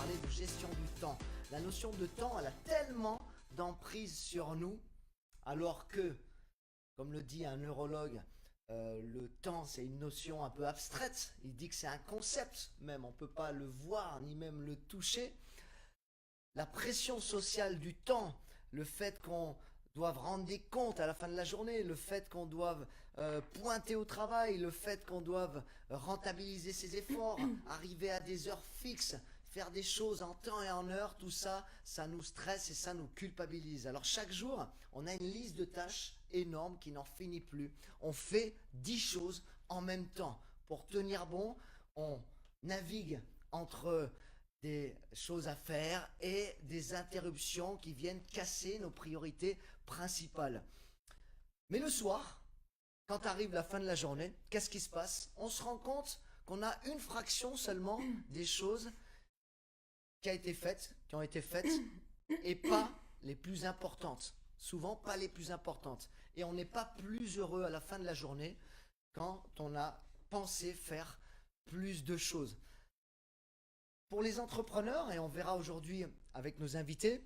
parler de gestion du temps. La notion de temps, elle a tellement d'emprise sur nous, alors que, comme le dit un neurologue, le temps c'est une notion un peu abstraite. Il dit que c'est un concept même, on ne peut pas le voir ni même le toucher. La pression sociale du temps, le fait qu'on doive rendre des comptes à la fin de la journée, le fait qu'on doive pointer au travail, le fait qu'on doive rentabiliser ses efforts, arriver à des heures fixes, faire des choses en temps et en heure, tout ça, ça nous stresse et ça nous culpabilise. Alors chaque jour, on a une liste de tâches énorme qui n'en finit plus. On fait 10 choses en même temps. Pour tenir bon, on navigue entre des choses à faire et des interruptions qui viennent casser nos priorités principales. Mais le soir, quand arrive la fin de la journée, qu'est-ce qui se passe? On se rend compte qu'on a une fraction seulement des choses qui ont été faites, et pas les plus importantes. Souvent pas les plus importantes. Et on n'est pas plus heureux à la fin de la journée quand on a pensé faire plus de choses. Pour les entrepreneurs, et on verra aujourd'hui avec nos invités,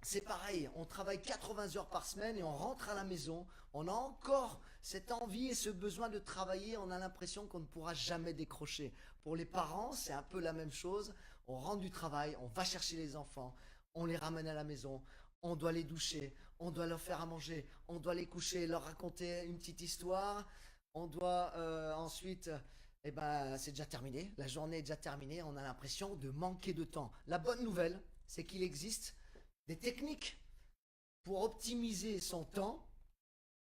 c'est pareil, on travaille 80 heures par semaine et on rentre à la maison, on a encore cette envie et ce besoin de travailler, on a l'impression qu'on ne pourra jamais décrocher. Pour les parents, c'est un peu la même chose, on rentre du travail, on va chercher les enfants, on les ramène à la maison, on doit les doucher, on doit leur faire à manger, on doit les coucher, leur raconter une petite histoire, on doit ensuite... Eh ben, c'est déjà terminé, la journée est déjà terminée, on a l'impression de manquer de temps. La bonne nouvelle, c'est qu'il existe des techniques pour optimiser son temps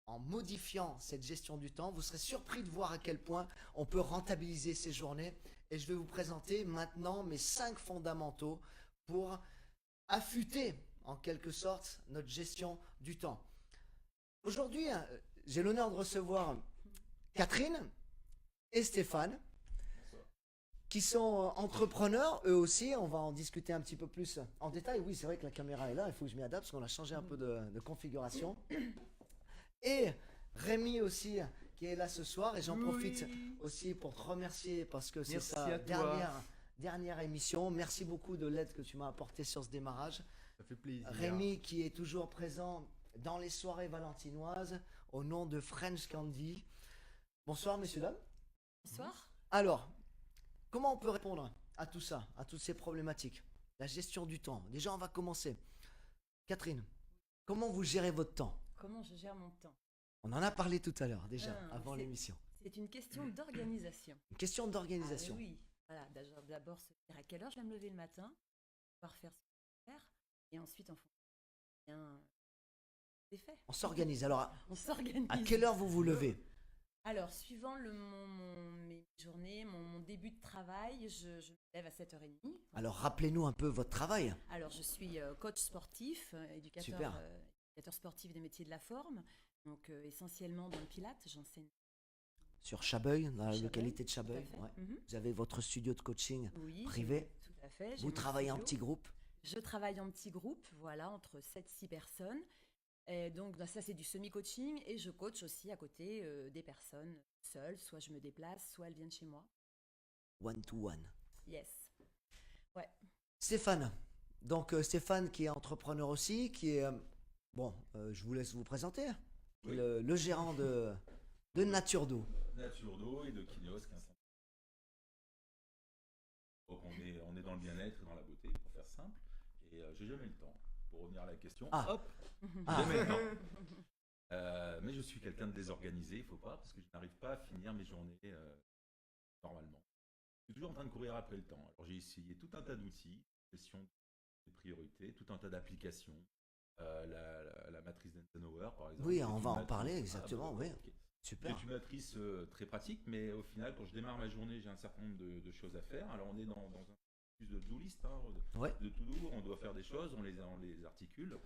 en modifiant cette gestion du temps. Vous serez surpris de voir à quel point on peut rentabiliser ses journées. Et je vais vous présenter maintenant mes 5 fondamentaux pour affûter en quelque sorte notre gestion du temps. Aujourd'hui, j'ai l'honneur de recevoir Catherine et Stéphane, qui sont entrepreneurs, eux aussi. On va en discuter un petit peu plus en détail. Oui, c'est vrai que la caméra est là, il faut que je m'y adapte parce qu'on a changé un peu de configuration. Et Rémi aussi, qui est là ce soir. Et j'en profite aussi pour te remercier parce que c'est Merci sa à toi. dernière émission. Merci beaucoup de l'aide que tu m'as apportée sur ce démarrage. Ça fait plaisir. Rémi qui est toujours présent dans les soirées valentinoises au nom de French Candy. Bonsoir messieurs, dames. Bonsoir. Alors, comment on peut répondre à tout ça, à toutes ces problématiques? La gestion du temps. Déjà, on va commencer. Catherine, comment vous gérez votre temps? Comment je gère mon temps? On en a parlé tout à l'heure, déjà, Ah, avant c'est- l'émission. C'est une question d'organisation. Une question d'organisation. Ah, oui. Voilà, d'abord se dire à quelle heure je vais me lever le matin, pouvoir faire ce que je vais faire, et ensuite en fonction de bien c'est fait. On s'organise. Alors, On s'organise. à quelle heure vous vous levez? Alors, suivant mes journées, mon début de travail, je me lève à 7h30. Alors, rappelez-nous un peu votre travail. Alors, je suis coach sportif, Super. éducateur sportif des métiers de la forme, donc essentiellement dans le Pilates, j'enseigne. Sur Chabeuil, dans la Chabeuil, localité de tout à Chabeuil. fait. Ouais. Mhm. Vous avez votre studio de coaching Oui, privé. tout à fait. j'ai Vous mon travaillez en studio. petit groupe. Je travaille en petits groupes, voilà, entre 7-6 personnes. Et donc, ça, c'est du semi-coaching. Et je coach aussi à côté des personnes seules. Soit je me déplace, soit elles viennent chez moi. One to one. Yes. Ouais. Stéphane. Donc, Stéphane qui est entrepreneur aussi, qui est... je vous laisse vous présenter. Oui. Le gérant de Nature d'eau. Nature d'eau et de Kineos, 15 ans. Donc on est dans le bien-être et dans la beauté, pour faire simple. Et j'ai jamais le temps. Pour revenir à la question, Ah. hop, Ah. jamais le temps. Mais je suis quelqu'un de désorganisé, il faut pas, parce que je n'arrive pas à finir mes journées normalement. Je suis toujours en train de courir après le temps. Alors j'ai essayé tout un tas d'outils, gestion des priorités, tout un tas d'applications. La matrice d'Eisenhower, par exemple. Oui, qui est on une va en matrice- parler, Ah, exactement, oui. ok. Super. C'est une matrice très pratique, mais au final, quand je démarre ma journée, j'ai un certain nombre de choses à faire. Alors, on est dans un plus de to-do list, Ouais. de to-do, on doit faire des choses, on les articule.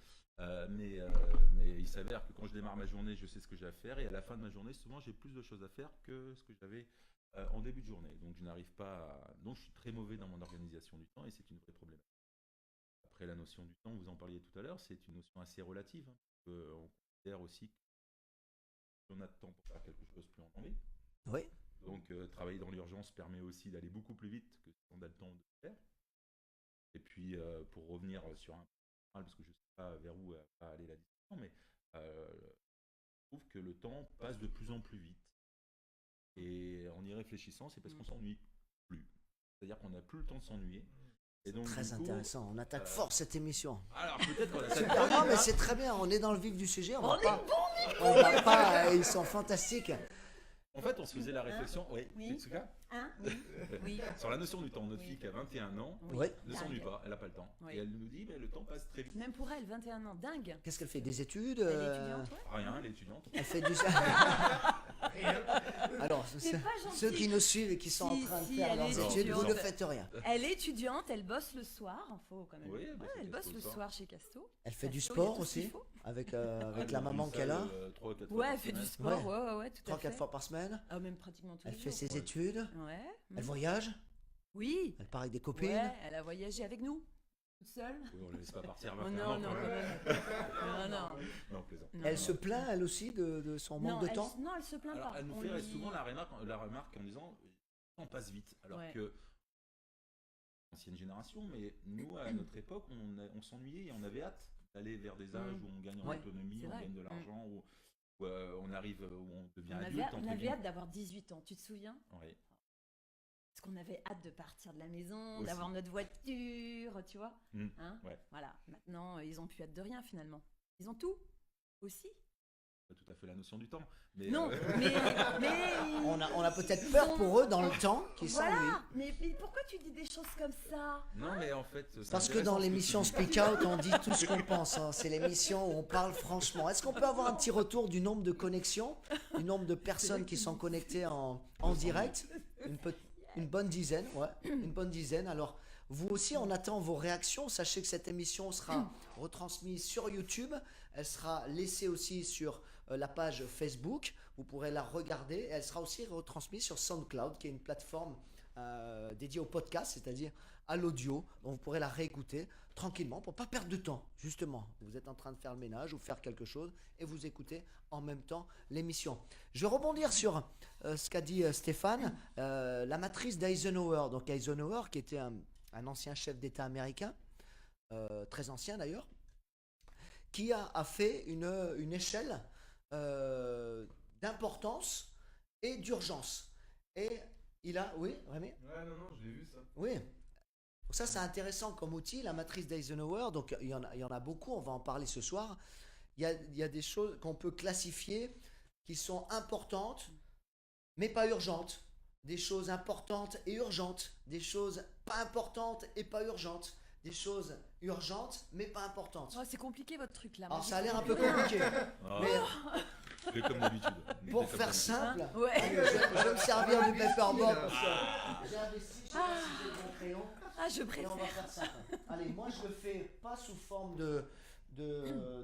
Mais il s'avère que quand je démarre ma journée, je sais ce que j'ai à faire, et à la fin de ma journée, souvent, j'ai plus de choses à faire que ce que j'avais en début de journée. Donc, je n'arrive pas Donc, je suis très mauvais dans mon organisation du temps, et c'est une vraie problématique. Après, la notion du temps, vous en parliez tout à l'heure, c'est une notion assez relative. On considère aussi on a de temps pour faire quelque chose, plus on en est. Oui. Donc travailler dans l'urgence permet aussi d'aller beaucoup plus vite que si on a le temps de le faire. puis pour revenir sur un point, parce que je ne sais pas vers où va aller la discussion, mais je trouve que le temps passe de plus en plus vite. Et en y réfléchissant, c'est parce qu'on s'ennuie plus. C'est-à-dire qu'on n'a plus le temps de s'ennuyer. Et donc, Très du coup, intéressant. On attaque fort cette émission. alors peut-être qu'on a Super. Non, mais c'est très bien. On est dans le vif du sujet. On va pas. Ils sont fantastiques. En fait, on se faisait la réflexion, oui, Oui. Tetsuka, Hein? Oui. sur la notion du temps. Notre Oui. fille qui a 21 ans Oui. ne s'ennuie pas, elle n'a pas le temps. Oui. Et elle nous dit, mais le temps passe très vite. Même pour elle, 21 ans, dingue. Qu'est-ce qu'elle fait? Des études Elle est étudiante, ouais. Rien, elle est étudiante. Elle fait du. Alors, C'est pas gentil. ceux qui nous suivent et qui sont Si, en train de si, faire elle leurs est études, vous ne étudiante. faites rien. Elle est étudiante, elle bosse le soir, faut quand même. Oui, Ouais, elle bosse le soir chez Casto. Elle fait du Casto, il y a sport tout ce qu'il aussi faut. avec Elle la fait maman ça, qu'elle a. 3 ou 4 fois Ouais, par elle fait du semaine. sport, ouais, tout à fait. 3-4 fois par semaine. Ah, même pratiquement tous Elle les fait jours. ses études. Ouais. Elle voyage. Oui. Elle part avec des copines. Ouais, elle a voyagé avec nous, toute seule. Oui, on ne la laisse pas partir à Oh 21 non, ans, non, quand quand même. même. Non, non. Non, plaisant. Non, Elle non. se plaint, elle aussi, de son manque de temps. Non, elle se plaint Alors, pas. elle nous On fait lui- souvent la remarque en disant, le temps passe vite. Alors Ouais. que, ancienne génération, mais nous, à notre époque, on s'ennuyait et on avait hâte d'aller vers des âges où on gagne en Ouais, autonomie, c'est on vrai. gagne de l'argent, où on arrive, où on devient On adulte. avait, on entre avait guillemets. hâte d'avoir 18 ans, tu te souviens? Ouais. Parce qu'on avait hâte de partir de la maison, Aussi. d'avoir notre voiture, tu vois. Mm. Hein? Ouais. Voilà, maintenant, ils ont plus hâte de rien finalement. Ils ont tout aussi. Pas tout à fait la notion du temps. Mais, Non, mais On a peut-être ils peur ont- pour eux dans le temps qu'ils s'ennuient. Voilà, mais pourquoi tu dis des choses comme ça? non, mais en fait. c'est Parce que intéressant dans ce l'émission tu dis. Speak Out, on dit tout ce qu'on pense. Hein. C'est l'émission où on parle franchement. Est-ce qu'on peut avoir un petit retour du nombre de connexions, du nombre de personnes qui sont connectées en direct? Une bonne dizaine, ouais, une bonne dizaine. Alors, vous aussi, on attend vos réactions. Sachez que cette émission sera retransmise sur YouTube. Elle sera laissée aussi sur la page Facebook. Vous pourrez la regarder. Et elle sera aussi retransmise sur SoundCloud, qui est une plateforme dédiée au podcast, c'est-à-dire à l'audio. Donc, vous pourrez la réécouter tranquillement pour pas perdre de temps. Justement, vous êtes en train de faire le ménage ou faire quelque chose et vous écoutez en même temps l'émission. Je vais rebondir sur ce qu'a dit Stéphane, la matrice d'Eisenhower. Donc Eisenhower, qui était un ancien chef d'État américain, très ancien d'ailleurs, qui a fait une échelle d'importance et d'urgence. Et il a... Oui, Rémi? Ouais, non, je l'ai vu ça. Oui. Donc ça, c'est intéressant comme outil, la matrice d'Eisenhower. Donc, il y en a beaucoup, on va en parler ce soir. Il y a des choses qu'on peut classifier qui sont importantes, mais pas urgentes. Des choses importantes et urgentes. Des choses pas importantes et pas urgentes. Des choses urgentes, mais pas importantes. Oh, c'est compliqué votre truc là. Alors, Moi, ça a j'y l'air un comprends peu rien. compliqué. Ah, Mais fais comme d'habitude. pour Fais comme faire d'habitude. simple, Hein? Ouais. allez, je vais me servir du paperboard parce que j'ai investi, je sais pas si j'ai le bon crayon. Ah, je Et on préfère. va faire simple. Allez, moi je le fais pas sous forme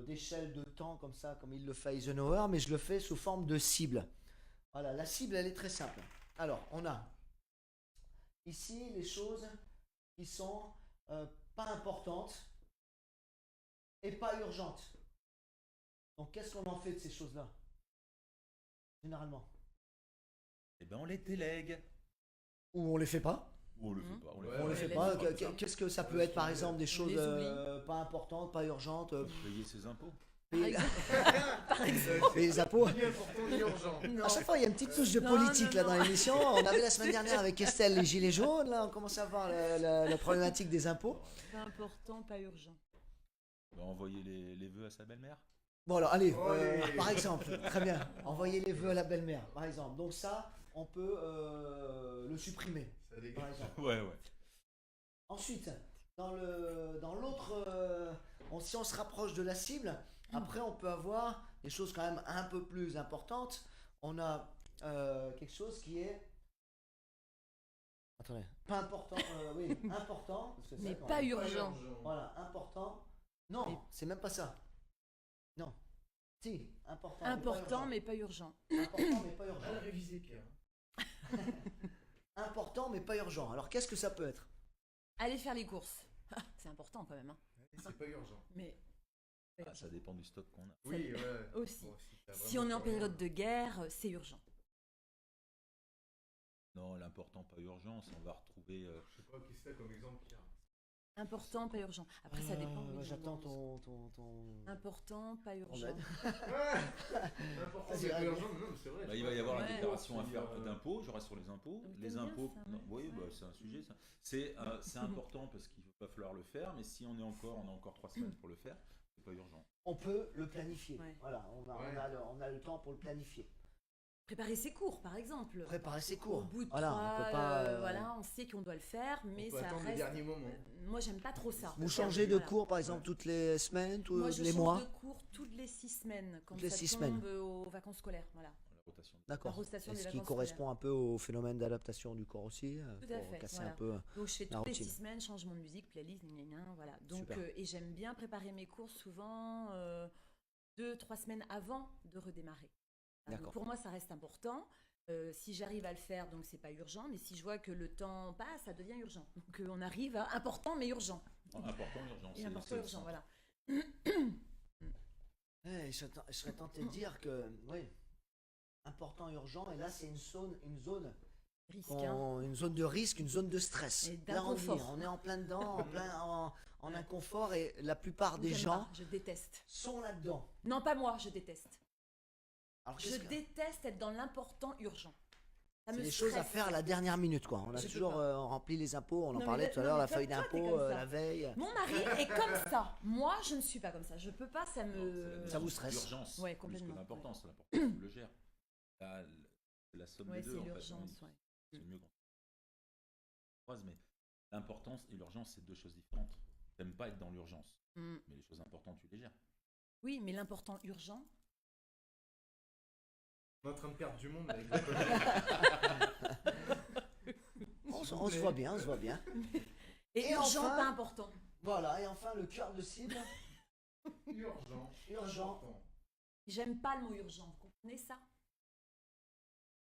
d'échelle de temps comme ça, comme il le fait Eisenhower, mais je le fais sous forme de cible. Voilà, la cible elle est très simple. Alors, on a ici les choses qui sont pas importantes et pas urgentes. Donc, qu'est-ce qu'on en fait de ces choses-là? Généralement. Eh ben, on les délègue. Ou on les fait pas. Ou on le fait pas. On les Ouais, fait On les ouais, fait les pas. laisse comme ça. Qu'est-ce que ça peut être par exemple des choses les oublie. pas importantes, pas urgentes, Payer ses impôts. Par payer exemple. payer les impôts. Ni important ni urgent. Non. À chaque fois, il y a une petite touche de Non, politique non, là non. dans l'émission. On avait la semaine dernière avec Estelle les gilets jaunes. Là, on commence à voir la problématique des impôts. Pas important, pas urgent. On va envoyer les vœux à sa belle-mère. Bon alors, allez, Ouais. par exemple, très bien. Envoyer les vœux à la belle-mère, par exemple. Donc ça, on peut le supprimer, Ça par dégage. exemple. Ouais, ouais. Ensuite, dans l'autre, si on se rapproche de la cible, après on peut avoir des choses quand même un peu plus importantes. On a quelque chose qui est, attendez, pas important, oui, important, parce que Mais ça, pas non, urgent. voilà, important. Non, Mais- c'est même pas ça. Non, si, important. Important, mais pas urgent. important, mais pas urgent. Mal révisé, Pierre. Important, mais pas urgent. Alors qu'est-ce que ça peut être? Allez faire les courses. Ah, c'est important quand même. Hein. C'est pas urgent. Mais Ah, ça dépend du stock qu'on a. Oui, ouais. aussi. Bon, t'as si vraiment on est en plus rien. période de guerre, c'est urgent. Non, l'important, pas urgent, on va retrouver. Je sais pas, qu'est-ce que t'as comme exemple, Pierre? Important, pas urgent. Après, ça dépend. oui, J'attends du moment. ton... Important, pas urgent. aide. L'important, c'est pas urgent, mais non, mais c'est vrai. Bah, il va y avoir la Ouais. déclaration à faire C'est, d'impôts, je reste sur les impôts. Donc, Les t'aimes bien impôts, ça, non, ouais. oui, bah, Ouais. c'est un sujet ça. C'est important parce qu'il va falloir le faire, mais si on a encore 3 semaines pour le faire, c'est pas urgent. On peut le planifier. Ouais. Voilà, on a le temps pour le planifier. Préparer ses cours, par exemple. Préparer ses Au cours. bout de Voilà, trois, on peut pas... voilà, on sait qu'on doit le faire, mais On peut ça attendre le reste. dernier moment. Moi, j'aime pas trop ça. Vous changez de Voilà. cours, par exemple, toutes les semaines, tous Moi, je les change mois? de cours toutes les 6 semaines, quand Toutes les ça 6 tombe semaines. aux vacances scolaires. Voilà. La rotation. D'accord. La rotation Et des ce qui vacances correspond un peu au phénomène d'adaptation du corps aussi, Tout à pour fait, casser voilà. un peu... Donc je fais La toutes les routine. 6 semaines, changement de musique, playlist, gna gna gna, voilà. Donc, Super. et j'aime bien préparer mes cours souvent 2-3 semaines avant de redémarrer. Voilà. Donc, D'accord. pour moi, ça reste important. Si j'arrive à le faire, donc c'est pas urgent, mais si je vois que le temps passe, ça devient urgent. Donc on arrive à important mais urgent. Important, urgent. Et c'est important le urgent, centre. voilà. Je serais tenté de dire que, oui, important, urgent, et là c'est une zone Risque, hein. une zone de risque, une zone de stress. Et Là on y est, d'inconfort. on est en plein dedans, en inconfort, et la plupart des J'aime gens pas, je déteste. sont là-dedans. Non, pas moi, je déteste. Alors Je qu'est-ce que- déteste être dans l'important urgent. Ça c'est me des choses à stresse. faire à la dernière minute, quoi. On a Je peux toujours pas. rempli les impôts, on en Non, parlait mais tout à non, l'heure, mais la toi, feuille t'es d'impôt, comme ça. la veille. Mon mari est comme ça. Moi, je ne suis pas comme ça. Je peux pas, ça Non, c'est me. la Ça vous notion stresse. d'urgence, Ouais, plus que complètement, l'importance. L'importance, tu le gères. C'est la somme Ouais, des c'est deux, en fait. l'urgence, ouais. C'est mieux qu'on croise, mais l'importance et l'urgence, c'est deux choses différentes. T'aimes pas être dans l'urgence, Mm. mais les choses importantes, tu les gères. Oui, mais l'important urgent. On est en train de perdre du monde avec le Covid. On se voit bien, on se voit bien. Et, Et urgent, enfin- pas important. Voilà, et enfin le cœur de cible, Urgent. urgent. Important. J'aime pas le mot urgent. Vous comprenez ça?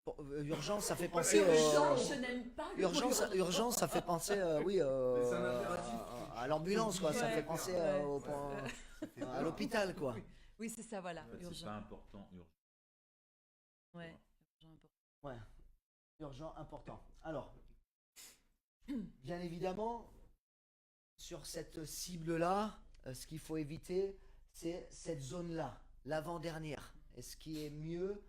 Bon, urgence, ça fait penser Urgent, je n'aime pas le mot urgence, ça fait penser, oui, c'est un impératif. à l'ambulance, quoi. Ça Ouais, fait penser ouais. au à l'hôpital, quoi. Oui, c'est ça, voilà. En fait, c'est Urgent. pas important, urgent. Ouais. Urgent, important. Ouais, urgent, important. Alors, bien évidemment, sur cette cible-là, ce qu'il faut éviter, c'est cette zone-là, l'avant-dernière. Et ce qui est mieux,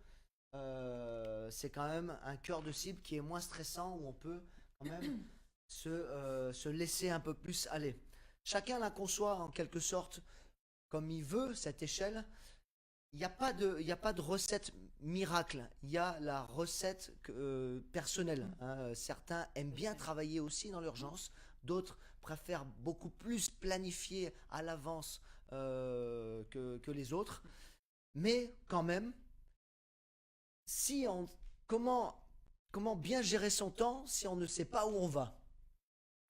c'est quand même un cœur de cible qui est moins stressant, où on peut quand même se laisser un peu plus aller. Chacun la conçoit en quelque sorte comme il veut, cette échelle. Il n'y a pas de recette miracle. Il y a la recette personnelle, hein. Certains aiment bien travailler aussi dans l'urgence. D'autres préfèrent beaucoup plus planifier à l'avance que les autres. Mais quand même, comment bien gérer son temps si on ne sait pas où on va?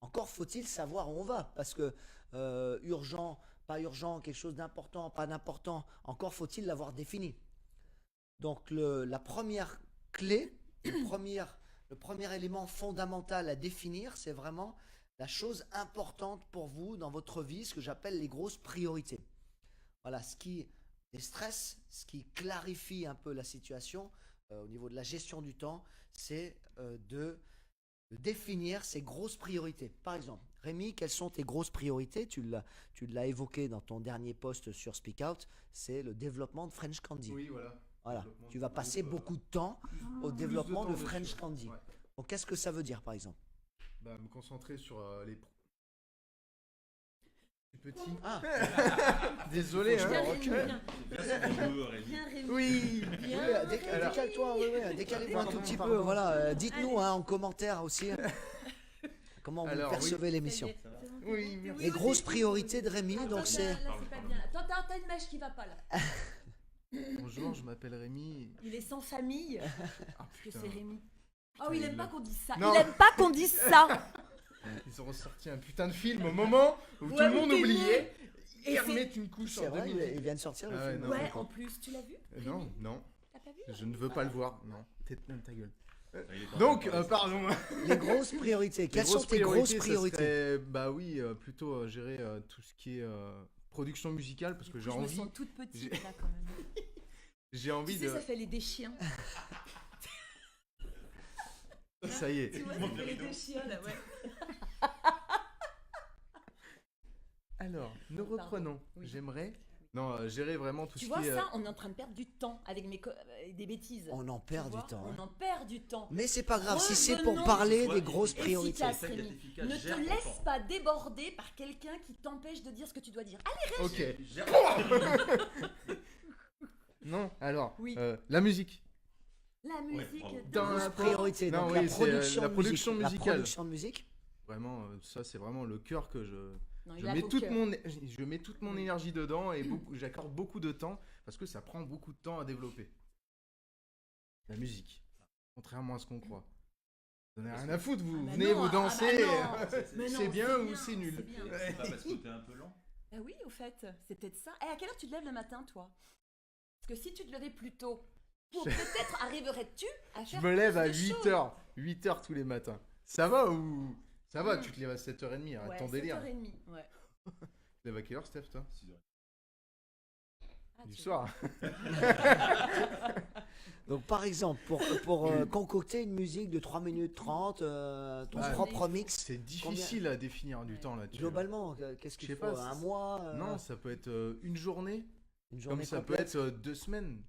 Encore faut-il savoir où on va, parce que urgent, pas urgent, quelque chose d'important, pas d'important, encore faut-il l'avoir défini. Donc la première clé, le premier élément fondamental à définir, c'est vraiment la chose importante pour vous dans votre vie, ce que j'appelle les grosses priorités. Voilà, ce qui déstresse, ce qui clarifie un peu la situation au niveau de la gestion du temps, c'est de définir ses grosses priorités. Par exemple, Rémi, quelles sont tes grosses priorités? Tu l'as évoqué dans ton dernier post sur Speak Out, c'est le développement de French Candy. Oui, voilà. Voilà, Développement tu de vas groupe, passer beaucoup de temps au plus développement de temps French dessus. Candy. Ouais. Donc, qu'est-ce que ça veut dire, par exemple? Bah, me concentrer sur les petits. Ah, Désolé, Faut que je hein. me recule. Bien, Rémi. Oui. Bien, oui, décale-toi, décalez-vous un tout petit peu. Pardon. Voilà, dites-nous en commentaire aussi comment vous Alors, percevez Ça y l'émission. est, c'est bon, Oui, c'est bon. merci. Les grosses priorités de Rémi, Attends, donc là, c'est... là, c'est pas bien. Attends, t'as une mèche qui va pas là. Bonjour, je m'appelle Rémi. Il est sans famille. Ah Que putain. c'est Rémi. Oh, il aime pas qu'on dise ça. Non. Il aime pas qu'on dise ça. Ils ont ressorti un putain de film au moment où tout Ouais, le où monde t'es oubliait. Et Et c'est- remettre une couche C'est en vrai, 2000. il vient de sortir le Ah ouais, film. non. Ouais, en plus, tu l'as vu? Non, non, T'as pas vu? je ne veux pas le voir. Non, ta gueule. Il est en Donc, train de parler. pardon. Les grosses priorités. Quelles Les sont tes grosses ça priorités? serait, bah oui, plutôt gérer tout ce qui est production musicale parce Du que coup, j'ai je me envie. sens toute petite j'ai- là quand même. J'ai envie Tu sais, de. ça fait les déchiens. Ça y est. Tu vois, ça fait les déchiens là, ouais. Alors, nous Pardon. reprenons. Oui. J'aimerais gérer vraiment tout Tu ce vois qui est. ça, on est en train de perdre du temps avec des bêtises. On en Tu perd du vois, temps. On hein. en perd du temps. Mais c'est pas grave, si c'est pour Revenons- parler Sois des grosses efficace. priorités. Efficace, C'est ça qui est Rémi. efficace, Ne gère te ton laisse temps. pas déborder par quelqu'un qui t'empêche de dire ce que tu dois dire. Allez, Ok. Gère- Non, alors, Oui. la musique. la musique bravo. Dans dans la le Priorité, Non, donc oui, la c'est, production, la de production musique. La musicale. production de musique. Vraiment, ça, c'est vraiment le cœur que je. Non, Je il a mets, au toute cœur. je mets toute mon énergie dedans et j'accorde beaucoup de temps parce que ça prend beaucoup de temps à développer. La musique, contrairement à ce qu'on croit. Vous n'en avez rien à foutre, vous Ah bah venez, non, vous dansez, ah bah non. Mais c'est non, bien c'est ou bien, c'est nul. c'est bien. C'est pas parce que t'es un peu lent. Ah oui, au fait, c'est peut-être ça. Et à quelle heure tu te lèves le matin, toi? Parce que si tu te levais plus tôt, peut-être arriverais-tu à Je faire me lève plus à de choses. 8h, 8h tous les matins. Ça va ou... Ça va, tu te lèves à 7h30, arrête Ouais, ton délire. 7h30, ouais. Tu te lèves à quelle heure, Steph, toi? Ah, Du tu soir. Donc par exemple, pour concocter une musique de 3 minutes 30, ton Ah, propre mix, C'est difficile à définir du Ouais. temps là-dessus. globalement, qu'est-ce Je qu'il sais faut? pas, Un c'est- mois Non, ça peut être une journée, une comme journée ça complète peut être 2 semaines.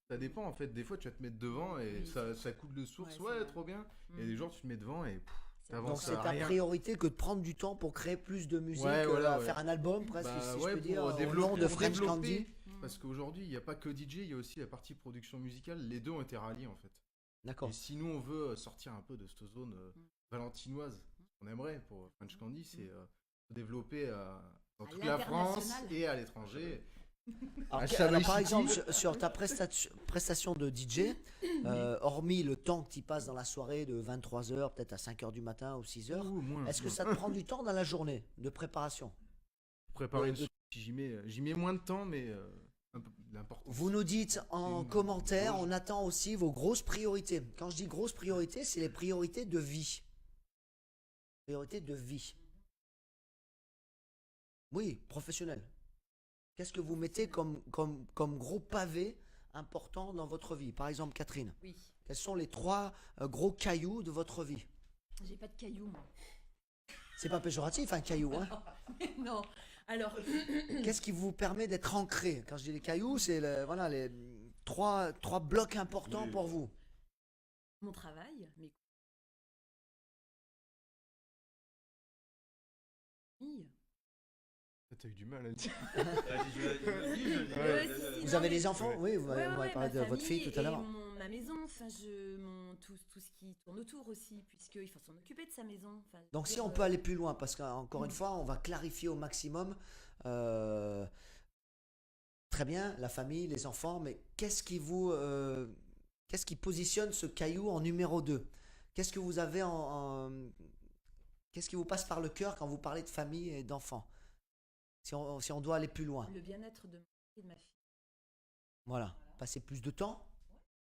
Ça dépend en fait. Des fois, tu vas te mettre devant et Oui, ça coule de source. Ouais, Ouais, c'est vrai. trop bien. Et Mm. des jours, tu te mets devant et C'est Donc t'avances c'est à ta rien. priorité que de prendre du temps pour créer plus de musique, Ouais, voilà, ouais. faire un album presque, Bah, si ouais, je peux pour dire, au développer- nom de pour French développer. Candy. Mm. Parce qu'aujourd'hui, il n'y a pas que DJ, il y a aussi la partie production musicale. Les deux ont été ralliés en fait. D'accord. Et si nous, on veut sortir un peu de cette zone valentinoise, ce qu'on aimerait pour French Candy, c'est se développer dans À toute la France l'international. et à l'étranger. Alors, À alors, par Chavez exemple, City. sur ta prestation de DJ, hormis le temps que tu passes dans la soirée de 23h, peut-être à 5h du matin ou 6h, Ouh, moins, est-ce que moins. ça te prend du temps dans la journée de préparation? Préparer une de- soupe, j'y mets moins de temps, mais un peu d'importance. Vous nous dites en Une commentaire, dose. on attend aussi vos grosses priorités. Quand je dis grosses priorités, c'est les priorités de vie. Priorités de vie. Oui, professionnel. Qu'est-ce que vous mettez comme gros pavé important dans votre vie? Par exemple, Catherine, Oui, quels sont les 3 gros cailloux de votre vie? j'ai pas de cailloux, moi. C'est pas péjoratif, un caillou. Hein. Non, alors, Qu'est-ce qui vous permet d'être ancré? Quand je dis les cailloux, c'est voilà, les trois blocs importants Oui. pour vous. mon travail, mes filles. T'as eu du mal à le dire. Vous Non, avez mais- des enfants? Oui, vous Ouais, m'avez ouais, parlé ma de votre fille famille tout à l'heure. et ma maison, enfin, tout ce qui tourne autour aussi, puisqu'il faut s'en occuper de sa maison. Enfin, Donc je veux si on dire, peut aller plus loin, parce qu'encore une fois, on va clarifier au maximum. Très bien, la famille, les enfants, mais qu'est-ce qui positionne ce caillou en numéro 2? Qu'est-ce que vous avez qu'est-ce qui vous passe par le cœur quand vous parlez de famille et d'enfants? Si on doit aller plus loin. le bien-être de mon mari et de ma fille. Voilà, passer plus de temps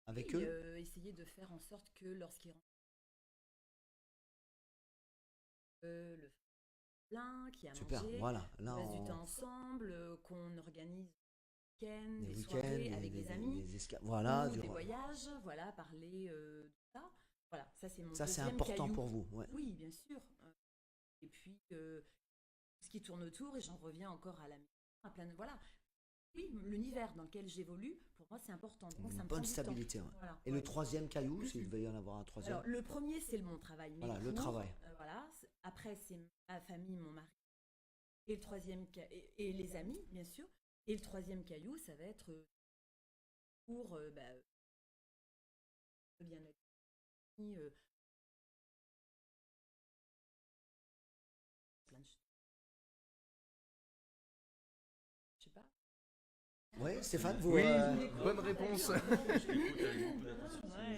avec Et, eux. essayer de faire en sorte que lorsqu'ils rentrent, le plein, qu'il y a à Super, manger, voilà. Là, on passe du on- temps ensemble, qu'on organise des week-ends, des des week-ends, soirées avec des amis, voilà, ou des voyages, voilà, parler de ça. Voilà, ça c'est mon ça c'est deuxième important caillou. pour vous. Ouais. Oui, bien sûr. Et puis, ce qui tourne autour, et j'en reviens encore à la maison, à plein de... Voilà. Oui, l'univers dans lequel j'évolue, pour moi, c'est important. Donc, ça Une me bonne prend du temps. stabilité. Ouais. Voilà, Et ouais. le troisième caillou, s'il devait y en avoir un troisième. Alors, le premier, c'est mon travail. mes Voilà, le cours, travail. voilà. Après, c'est ma famille, mon mari. Et le troisième, et les amis, bien sûr. Et le troisième caillou, ça va être pour le bien-être. Plein de choses. Je sais pas. Ouais, Stéphane, vous, Oui, bonne réponse.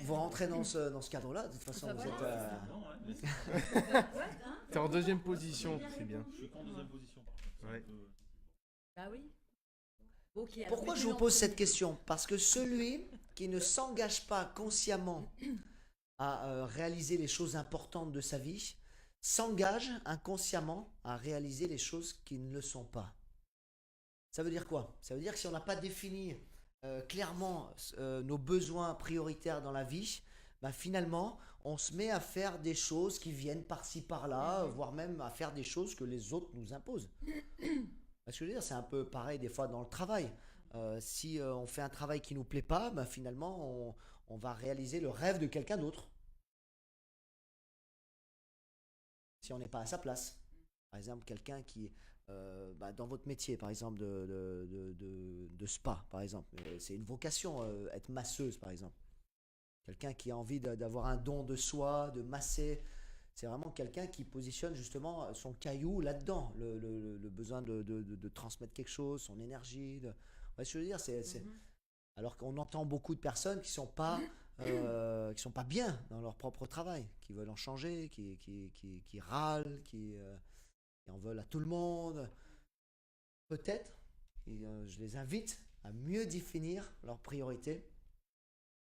vous rentrez dans ce cadre-là. De toute façon, Ça vous va, êtes. Ouais, hein. T'es en deuxième position, c'est bien. Je suis qu'en deuxième position. par contre. C'est un Ouais. peu- Bah oui. Ok, alors Pourquoi je mettez-le vous en pose cette premier. question? Parce que celui qui ne s'engage pas consciemment à réaliser les choses importantes de sa vie s'engage inconsciemment à réaliser les choses qui ne le sont pas. Ça veut dire quoi? Ça veut dire que si on n'a pas défini clairement nos besoins prioritaires dans la vie, bah, finalement, on se met à faire des choses qui viennent par-ci par-là, voire même à faire des choses que les autres nous imposent. Parce que je veux dire, c'est un peu pareil des fois dans le travail. Si on fait un travail qui nous plaît pas, bah, finalement, on va réaliser le rêve de quelqu'un d'autre. Si on n'est pas à sa place. Par exemple, quelqu'un qui, bah, dans votre métier, par exemple, de spa, par exemple, c'est une vocation, être masseuse, par exemple. Quelqu'un qui a envie d'avoir un don de soi, de masser. C'est vraiment quelqu'un qui positionne justement son caillou là-dedans, le besoin de transmettre quelque chose, son énergie. Ouais, ce que je veux dire, alors qu'on entend beaucoup de personnes qui sont pas bien dans leur propre travail, qui veulent en changer, qui râlent, qui en veulent à tout le monde. Peut-être, je les invite à mieux définir leurs priorités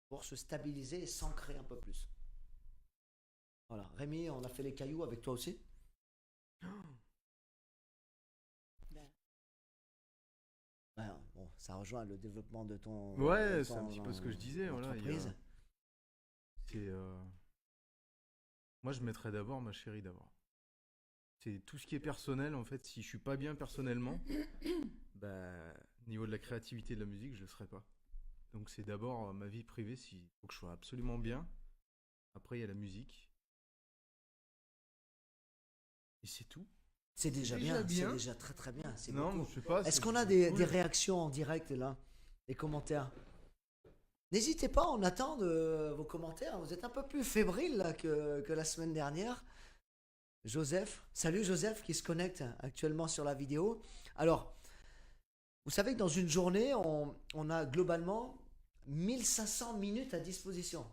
pour se stabiliser et s'ancrer un peu plus. Voilà. Rémi, on a fait les cailloux avec toi aussi. Ben, bon, ça rejoint le développement de ton. Ouais, de c'est un ton petit peu ce que je disais. Voilà, entreprise. c'est, moi, je mettrais d'abord ma chérie d'abord. C'est tout ce qui est personnel, en fait. Si je suis pas bien personnellement, bah, niveau de la créativité de la musique, je le serais pas. Donc c'est d'abord ma vie privée, s'il faut que je sois absolument bien. Après, il y a la musique. Et c'est tout. C'est déjà déjà bien, bien. c'est déjà très très bien. C'est Non, beaucoup. je sais pas. Est-ce c'est qu'on a cool. des réactions en direct là? Des commentaires? N'hésitez pas, on attend vos commentaires. Vous êtes un peu plus fébrile là, que la semaine dernière. Joseph, salut Joseph qui se connecte actuellement sur la vidéo. Alors, vous savez que dans une journée, on a globalement 1500 minutes à disposition.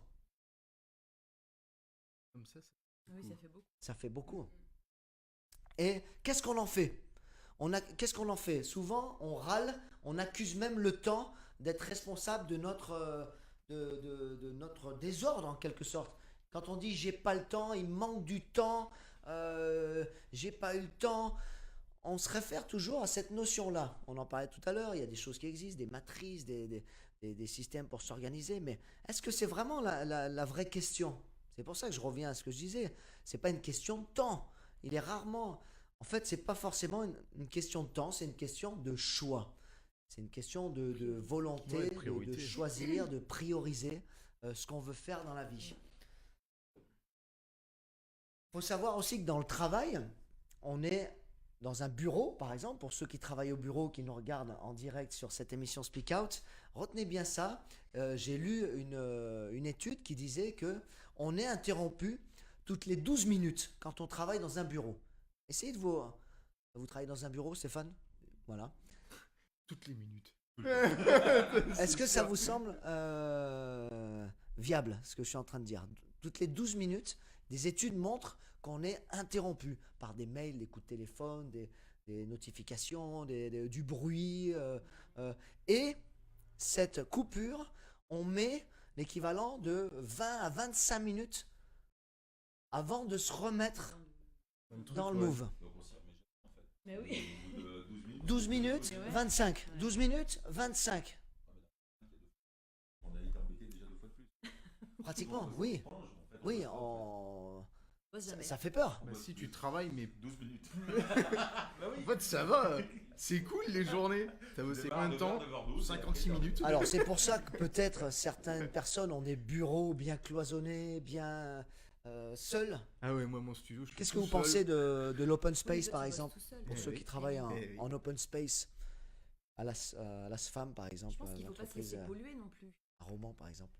Comme ça. Oui, ça fait beaucoup. Ça fait beaucoup. Et qu'est-ce qu'on en fait? Qu'est-ce qu'on en fait? Souvent, on râle, on accuse même le temps d'être responsable de de notre désordre en quelque sorte. Quand on dit j'ai pas le temps, il manque du temps, j'ai pas eu le temps, on se réfère toujours à cette notion-là. On en parlait tout à l'heure, il y a des choses qui existent, des matrices, des systèmes pour s'organiser, mais est-ce que c'est vraiment la vraie question? C'est pour ça que je reviens à ce que je disais. C'est pas une question de temps. Il est rarement. En fait, c'est pas forcément une question de temps, c'est une question de choix. C'est une question de volonté, Ouais, de de priorité. choisir, de prioriser ce qu'on veut faire dans la vie. Il faut savoir aussi que dans le travail, on est dans un bureau, par exemple, pour ceux qui travaillent au bureau, qui nous regardent en direct sur cette émission Speak Out, retenez bien ça. J'ai lu une étude qui disait que on est interrompu toutes les 12 minutes quand on travaille dans un bureau. Essayez de vous travaillez dans un bureau, Stéphane? Voilà. Toutes les minutes. Est-ce que ça vous semble viable, ce que je suis en train de dire? Toutes les 12 minutes, des études montrent qu'on est interrompu par des mails, des coups de téléphone, des notifications, du bruit. Et cette coupure, on met l'équivalent de 20 à 25 minutes avant de se remettre dans le move. Donc on s'y remet jamais, en fait. Mais oui. Au bout de 12 minutes, Ouais. 25. 12 minutes, 25. On a été embêté déjà 2 fois de plus. Pratiquement, On oui. change, en fait, Oui, Bosse jamais. ça fait peur. Bah si tu travailles, mais 12 minutes. en fait ça va. C'est cool les journées. T'as bossé combien de temps 56 minutes. Alors c'est pour ça que peut-être certaines personnes ont des bureaux bien cloisonnés, bien seuls. Ah ouais, moi mon studio, je suis Qu'est-ce que tout vous seul. pensez de l'open Oui, space toi, par tu bosses exemple? tout seul. Pour Eh ceux oui. qui travaillent Eh oui. en open space, à la SFAM par exemple, Je pense qu'il ne faut pas se l'entreprise laisser polluer non plus. à Romans par exemple.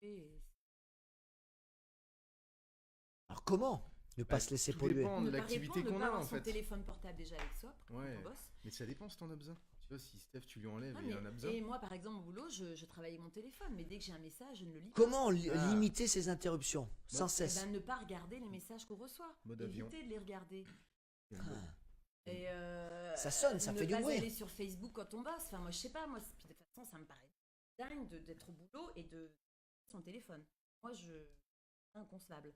Et Alors comment ne pas Bah, se laisser tout polluer? dépend de ne pas l'activité répondre, ne qu'on pas a avoir en son fait. téléphone portable déjà avec soi quand Ouais. on bosse. Mais ça dépend si t'en as besoin. Tu vois, si Steph, tu lui enlèves Ah, et il en a besoin. et moi, par exemple, au boulot, je travaille avec mon téléphone, mais dès que j'ai un message, je ne le lis pas. Comment Ah. limiter ces interruptions sans Bah, Eh cesse? ben, ne pas regarder les messages qu'on reçoit. Mode avion. Éviter de les regarder. Ah. Et Ça sonne, ça ne fait du pas bruit. aller sur Facebook quand on bosse. Enfin, moi, je sais pas. Moi, de toute façon, ça me paraît dingue d'être au boulot et de son téléphone. Moi, c'est inconcevable.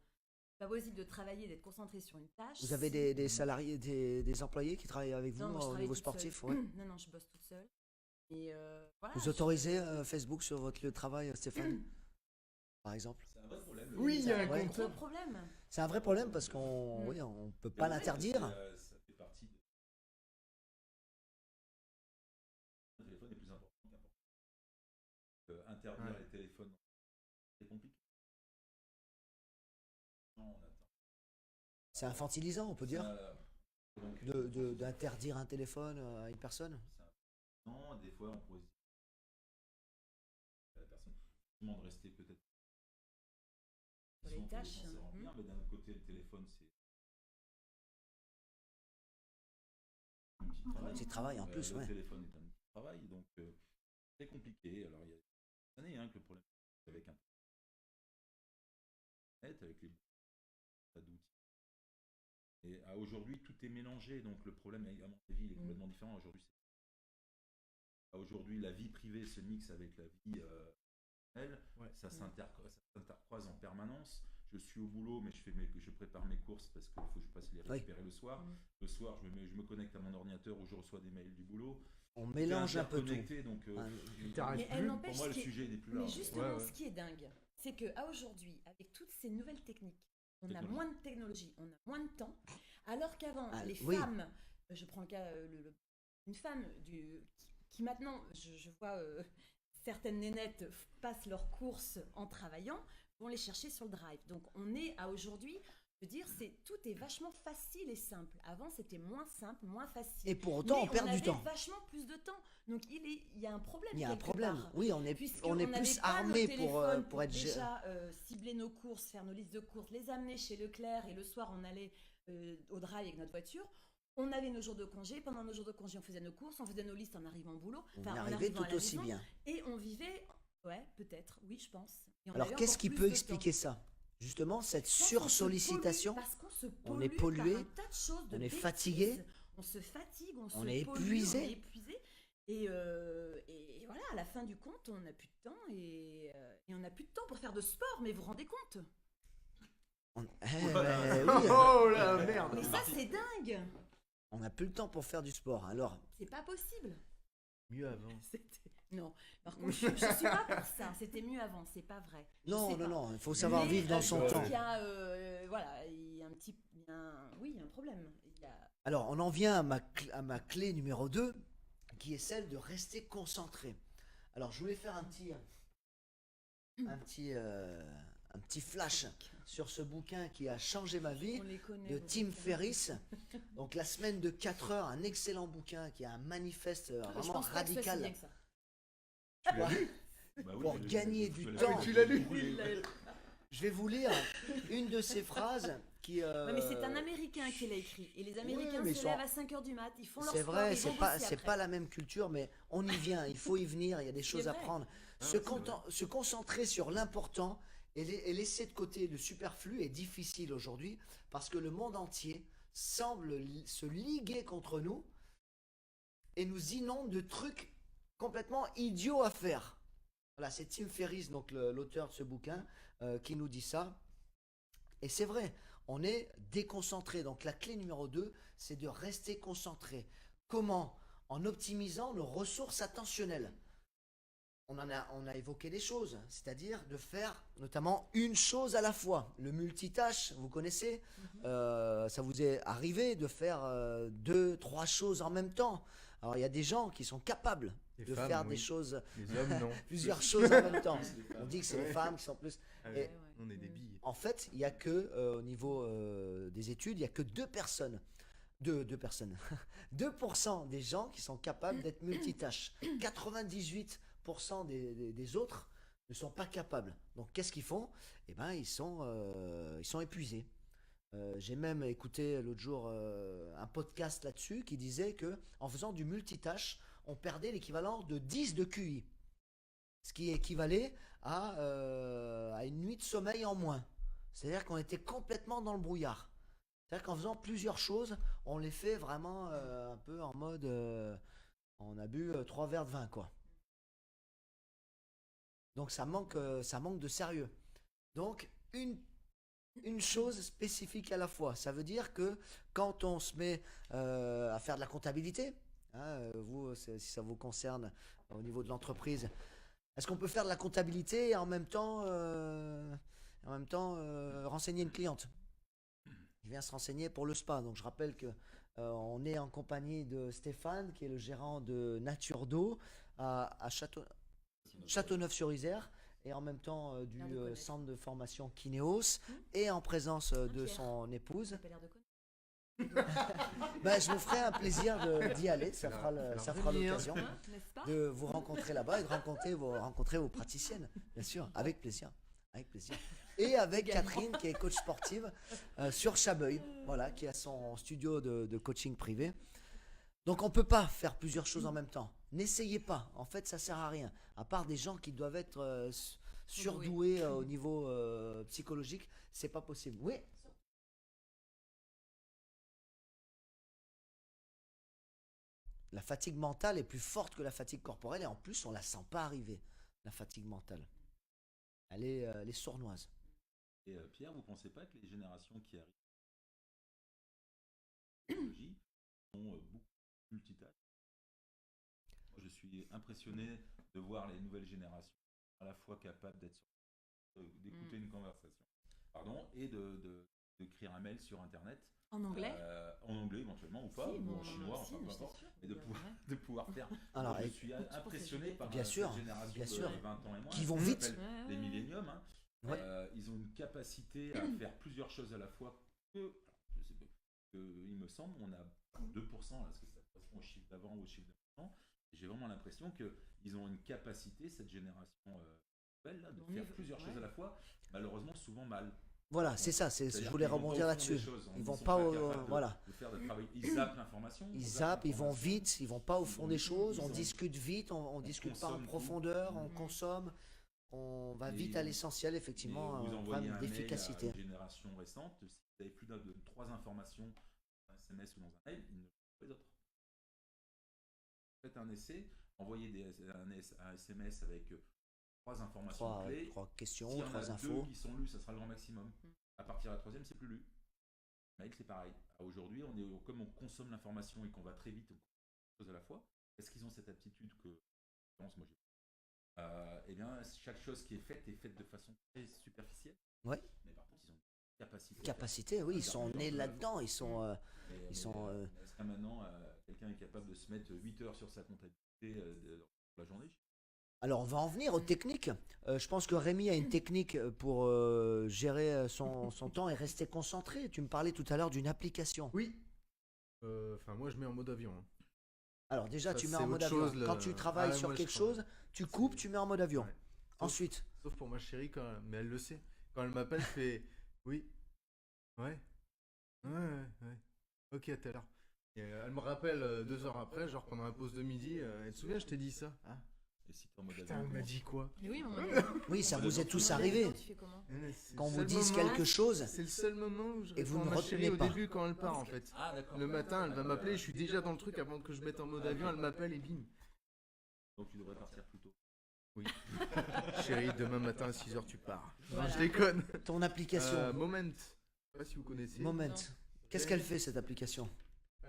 C'est pas possible de travailler, d'être concentré sur une tâche. Vous avez des salariés, des employés qui travaillent avec vous Non, moi, je au travaille niveau toute sportif, seule. ouais. Non, non, je bosse toute seule. Et voilà. Vous autorisez Facebook sur votre lieu de travail, Stéphane? Par exemple? C'est un vrai problème. Oui, il y a un Ouais. Gros compteur. problème. C'est un vrai problème parce qu'on oui, on peut pas Mais l'interdire. Ça fait partie de interdire Ouais. les téléphones, c'est compliqué. Non, on attend. C'est infantilisant, on peut dire, Donc, d'interdire un téléphone à une personne. non, des fois, on pourrait se dire à la personne de rester peut-être Sur les son tâches, téléphone, c'est remplir, mais d'un autre côté, le téléphone, c'est un petit travail. Un petit travail en plus, Le ouais. téléphone est un petit travail, donc c'est compliqué. Alors, il y a des années que le problème avec Internet, avec les tas d'outils. Et aujourd'hui, tout est mélangé, donc le problème, à mon avis, il est complètement différent. Aujourd'hui, la vie privée se mixe avec la vie professionnelle. Ouais. Ça s'intercroise en permanence. Je suis au boulot, mais je prépare mes courses parce qu'il faut que je passe les récupérer le soir. Le soir, je me connecte à mon ordinateur où je reçois des mails du boulot. On mélange un peu tout. Interconnecté, donc T'arrêtes Mais elle plus. n'empêche pour moi, le ce qui est- sujet n'est plus Mais là. justement, Ouais. ce qui est dingue, c'est qu'à aujourd'hui, avec toutes ces nouvelles techniques, on a Technologie. moins de technologie, on a moins de temps, alors qu'avant, Ah, les oui. femmes, je prends le cas, une femme qui maintenant, je vois certaines nénettes passent leurs courses en travaillant, vont les chercher sur le drive. Donc on est à aujourd'hui, je veux dire, tout est vachement facile et simple. Avant, c'était moins simple, moins facile. Et pour autant, Mais on perd du avait temps. vachement plus de temps. Donc il y a un problème. Il y a un quelque problème. part. Oui, on est Puisqu'on plus n'avait pas armé nos pour téléphones être. déjà cibler nos courses, faire nos listes de courses, les amener chez Leclerc et le soir on allait au drive avec notre voiture. On avait nos jours de congé. Pendant nos jours de congé, on faisait nos courses, on faisait nos listes en arrivant au boulot. On Enfin, y en arrivait arrivant à tout la aussi maison. bien. Et on vivait, ouais, peut-être, oui, je pense. Et on Alors, avait qu'est-ce encore qui plus peut de temps. expliquer ça? Justement, cette Je pense qu'on se sursollicitation. pollue parce qu'on se On est pollue pollué, par un tas de choses, de on est bêtises. fatigué, On se fatigue, on se est pollue, épuisé. on est épuisé. Et voilà, à la fin du compte, on n'a plus de temps et on n'a plus de temps pour faire de sport, mais vous vous rendez compte? Oui, Oh la merde. Mais ça, c'est dingue! on n'a plus le temps pour faire du sport. Alors, C'est pas possible! Mieux avant. Non, par contre, je suis pas pour ça. C'était mieux avant, c'est pas vrai. Je non, sais non, pas. non, il faut savoir Mais, vivre dans je son pense temps. qu'il y a, voilà, il y a un petit, oui, il y a un problème. Il y a- Alors, on en vient à ma clé numéro 2, qui est celle de rester concentré. Alors, je voulais faire un petit flash sur ce bouquin qui a changé ma vie, On les connaît. de vos Tim bouquins. Ferriss. Donc, La semaine de 4 heures, un excellent bouquin qui a un manifeste Je vraiment pense pas que ce soit si radical bien que ça. Bah oui, pour je l'ai- gagner je du l'ai- temps. Tu l'as lu? Je vais vous lire une de ces phrases qui. Ouais, mais c'est un Américain qui l'a écrit. Et les Américains mais se ils sont- lèvent à 5h du mat, ils font leur C'est sport, vrai, ils vont c'est pas, bosser c'est après. pas la même culture, mais on y vient, il faut y venir, il y a des choses à vrai. prendre. Se concentrer sur l'important et laisser de côté le superflu est difficile aujourd'hui parce que le monde entier semble se liguer contre nous et nous inonde de trucs complètement idiots à faire. Voilà, c'est Tim Ferriss, donc l'auteur de ce bouquin, qui nous dit ça. Et c'est vrai, on est déconcentré. Donc la clé numéro 2, c'est de rester concentré. Comment? En optimisant nos ressources attentionnelles. On a évoqué des choses, c'est-à-dire de faire notamment une chose à la fois. Le multitâche, vous connaissez, ça vous est arrivé de faire 2, 3 choses en même temps. Alors il y a des gens qui sont capables Les de femmes, faire oui. des choses, Les hommes, non. plusieurs choses en même temps. On dit que c'est les femmes qui sont plus. Ah Et- oui, Ouais, ouais. on est des billes. En fait, il n'y a que, au niveau des études, il n'y a que 2 personnes. 2 personnes. 2% des gens qui sont capables d'être multitâches. 98% des autres ne sont pas capables. Donc, qu'est-ce qu'ils font? Eh ben, ils sont épuisés. J'ai même écouté l'autre jour un podcast là-dessus qui disait que en faisant du multitâche, on perdait l'équivalent de 10 de QI. Ce qui équivalait à une nuit de sommeil en moins. C'est-à-dire qu'on était complètement dans le brouillard. C'est-à-dire qu'en faisant plusieurs choses, on les fait vraiment un peu en mode on a bu 3 verres de vin, quoi. Donc ça manque de sérieux. Donc une chose spécifique à la fois. Ça veut dire que quand on se met à faire de la comptabilité, hein, vous, si ça vous concerne au niveau de l'entreprise, est-ce qu'on peut faire de la comptabilité et en même temps renseigner une cliente qui vient se renseigner pour le spa? Donc je rappelle que on est en compagnie de Stéphane, qui est le gérant de Nature d'eau à Château. Châteauneuf-sur-Isère, et en même temps du L'air de connaître. centre de formation Kinéos, et en présence de Pierre. son épouse. Ça pas l'air de connaître. Ben, je me ferai un plaisir d'y aller, ça fera, ça fera l'occasion Hein, n'est-ce pas? de vous rencontrer là-bas et de rencontrer vos praticiennes, bien sûr, avec plaisir. Avec plaisir. Et avec Également. Catherine, qui est coach sportive sur Chabeuil, voilà, qui a son studio de coaching privé. Donc on ne peut pas faire plusieurs choses en même temps. N'essayez pas, en fait ça sert à rien. À part des gens qui doivent être surdoués au niveau psychologique, c'est pas possible. Oui. La fatigue mentale est plus forte que la fatigue corporelle et en plus on la sent pas arriver, la fatigue mentale. Elle est sournoise. Et Pierre, vous pensez pas que les générations qui arrivent technologie sont beaucoup multitâches? Moi, je suis impressionné de voir les nouvelles générations à la fois capables d'écouter une conversation, pardon, et d'écrire un mail sur Internet. En anglais? En anglais éventuellement ou pas, Si, ou bon, en chinois, si, enfin peu mais importe, c'est sûr, et de ouais. pouvoir faire. Alors, Moi, je et- suis impressionné par Bien sûr, cette génération bien de sûr. 20 ans et moins, Qui vont qu'on vite. appelle Ouais, les ouais. milléniums. Hein. Ouais. Ils ont une capacité à faire plusieurs choses à la fois que, je sais pas, il me semble, on a 2%, là, est-ce que ça correspond au chiffre d'avant ou au chiffre d'avant? J'ai vraiment l'impression qu'ils ont une capacité, cette génération nouvelle, là, de On faire est- plusieurs choses ouais. à la fois, malheureusement souvent mal. Voilà, c'est ça, je C'est-à-dire voulais qu'ils vont rebondir pas au fond des là-dessus. choses, Ils ne vont sont pas capables voilà. de faire de travail. Ils zappent l'information. Ils zappent, ils vont vite, ils vont pas au fond des choses, on ils ont- discute vite, on discute pas en consomme tout. profondeur, on Mhm. consomme, on va Et vite à l'essentiel, effectivement, vous un envoyez problème un mail à d'efficacité. une génération récente, si vous avez plus de 3 informations dans un SMS ou dans un mail, ils ne font pas les autres. Faites un essai, envoyez un SMS avec 3 informations clés. Trois questions, S'il y en trois a infos. 2 qui sont lues, ça sera le grand maximum. Mm. À partir de la troisième, c'est plus lu. Mail, c'est pareil. Aujourd'hui, comme on consomme l'information et qu'on va très vite, on consomme des choses à la fois, est-ce qu'ils ont cette aptitude que je pense, moi, eh bien, chaque chose qui est faite de façon très superficielle. Ouais. Mais par contre, ils ont une capacité. Capacité, oui, ils sont nés là-dedans, ils sont... Mais est-ce que maintenant, quelqu'un est capable de se mettre 8 heures sur sa comptabilité dans la journée? Alors on va en venir aux techniques. Je pense que Rémi a une technique pour gérer son temps et rester concentré. Tu me parlais tout à l'heure d'une application. Oui. Enfin, moi, je mets en mode avion. Hein. Alors déjà, Ça, tu mets c'est en mode autre avion. chose, Quand tu travailles sur moi, quelque je crois. chose, tu coupes, tu mets en mode avion. Ouais. Ensuite, Sauf pour ma chérie, mais elle le sait. Quand elle m'appelle, je fais oui. Ouais. Ouais. Ok, à tout à l'heure. Et, elle me rappelle 2 heures après, genre pendant la pause de midi. Tu te souviens, je t'ai dit ça. Ah, Et si t'es en mode putain, avion, elle m'a comment dit quoi? Mais oui, oui, ça On vous va est tous dans- arrivé. Tu fais comment? Qu'on vous dise quelque chose, C'est le seul moment où je Et vous réponds à ne ma chérie retenez au pas. début quand elle part en fait. Ah, d'accord. Le matin, elle va m'appeler, je suis déjà dans le truc avant que je mette en mode avion, elle m'appelle et bim. Donc tu devrais partir plus tôt. Chérie, demain matin à 6h tu pars. Non, Voilà. je déconne. ton application, Moment. Je sais pas si vous connaissez. Moment. Non. Qu'est-ce qu'elle fait cette application?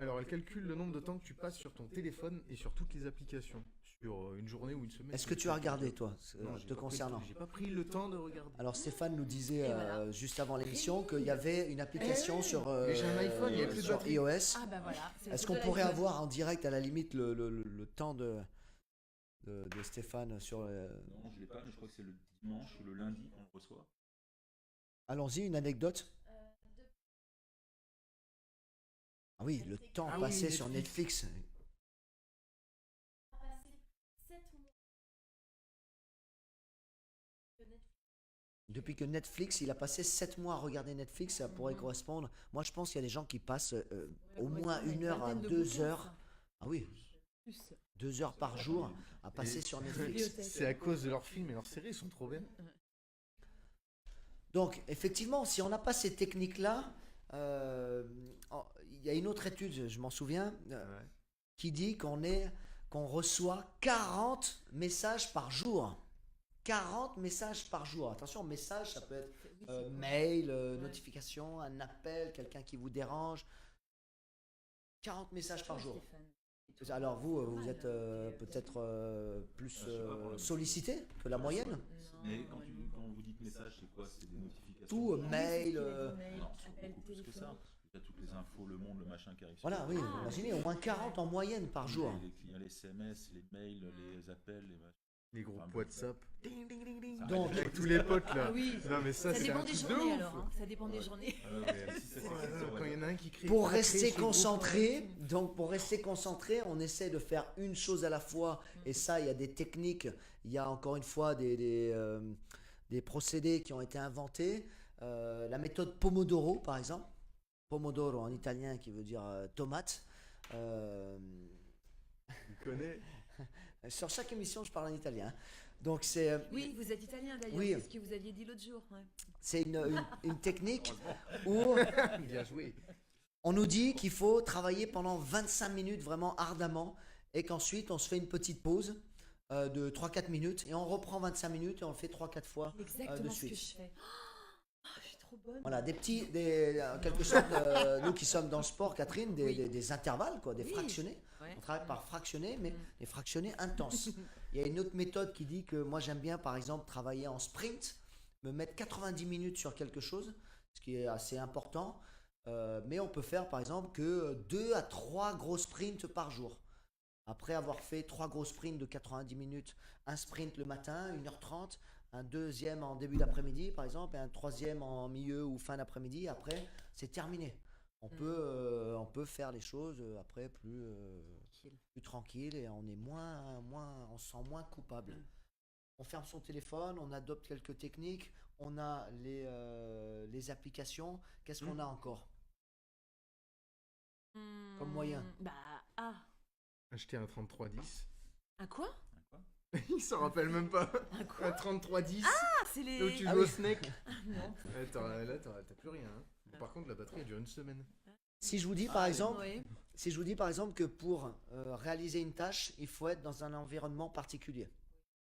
Alors, elle calcule le nombre de temps que tu passes sur ton téléphone et sur toutes les applications. Sur une journée ou une semaine. Est-ce que tu as regardé, toi, Non, j'ai te pas concernant? pris- J'ai pas pris le temps de regarder. Alors Stéphane nous disait Et voilà. juste avant l'émission qu'il y avait une application sur, Mais j'ai un iPhone, il y a plus de sur batterie. iOS. Ah bah voilà. c'est le Est-ce truc qu'on de pourrait l'iPhone. avoir en direct à la limite le temps de Stéphane sur... Non, je l'ai pas, mais je crois que c'est le dimanche ou le lundi qu'on le reçoit. Allons-y, une anecdote. Ah oui, le temps Ah oui, passé sur Netflix. Netflix. Depuis que Netflix, il a passé 7 mois à regarder Netflix, ça pourrait Mhm. correspondre. Moi, je pense qu'il y a des gens qui passent au Ouais, moins ouais, 1 heure à vingtaine de 2 bouquins, heures. ça. Ah oui, Plus. 2 heures par jour à passer Et- sur Netflix. C'est à cause de leurs films et leurs séries, ils sont trop bien. Donc, effectivement, si on n'a pas ces techniques-là, il y a une autre étude, je m'en souviens, qui dit qu'on reçoit 40 messages par jour. 40 messages par jour. Attention, message, ça peut être Oui, c'est- mail, Ouais. notification, un appel, quelqu'un qui vous dérange. 40 messages par jour. Stéphane. Alors vous, vous Mal, êtes peut-être plus Je sais pas pour la sollicité que la moyenne. Non, Mais moi, quand vous dites message, c'est quoi? C'est des notifications? Tout, non. mail, Oui, c'est tous les emails, Non, c'est appels beaucoup plus que ça. téléphoniques. Il y a toutes les infos, le monde, le machin qui arrive. sur voilà, le- oui, Ah, imaginez, au moins 40 en moyenne par jour. Les clients, les SMS, les mails, les appels, les machins. Les groupes Enfin, WhatsApp. Donc, Avec tous les potes là. Ah oui. Non mais ça Ça c'est un dépend des truc de journées ouf. alors. Hein. Ça dépend des journées. Si ça, c'est Oh là là, sur quand il y en a WhatsApp. un qui crée. pour pas créer rester ce groupe. concentré, on essaie de faire une chose à la fois. Et ça, il y a des techniques, il y a encore une fois des procédés qui ont été inventés. La méthode Pomodoro, par exemple. Pomodoro en italien qui veut dire tomate. Tu connais. Sur chaque émission, je parle en italien. Donc c'est Oui, vous êtes italien d'ailleurs. Oui. C'est ce que vous aviez dit l'autre jour. Ouais. c'est une technique où Bien joué. on nous dit qu'il faut travailler pendant 25 minutes vraiment ardemment et qu'ensuite on se fait une petite pause de 3-4 minutes et on reprend 25 minutes et on le fait 3-4 fois de Exactement ce que suite. je fais. Oh, je suis trop bonne. Voilà, quelque sorte, nous qui sommes dans le sport, Catherine, des intervalles, quoi, des Oui. fractionnés. Ouais. On travaille par fractionnés, mais Mm. des fractionnés intenses. Il y a une autre méthode qui dit que moi j'aime bien, par exemple, travailler en sprint, me mettre 90 minutes sur quelque chose, ce qui est assez important. Mais on peut faire, par exemple, que 2 à 3 gros sprints par jour. Après avoir fait 3 gros sprints de 90 minutes, un sprint le matin, 1h30, un deuxième en début d'après-midi, par exemple, et un troisième en milieu ou fin d'après-midi, après, c'est terminé. On peut faire les choses après plus tranquille et on est on se sent moins coupable. On ferme son téléphone, on adopte quelques techniques, on a les applications. Qu'est-ce qu'on a encore comme moyen? Bah, ah. Acheter un 3310. Un quoi? Il s'en rappelle même pas. Un quoi? Un 3310. Ah, c'est les. Là où tu Ah joues oui. au Snake. Non. Là, t'as plus rien. Hein. Bon, par contre, la batterie elle dure une semaine. Si je vous dis par exemple, Ouais. si je vous dis par exemple que pour réaliser une tâche, il faut être dans un environnement particulier.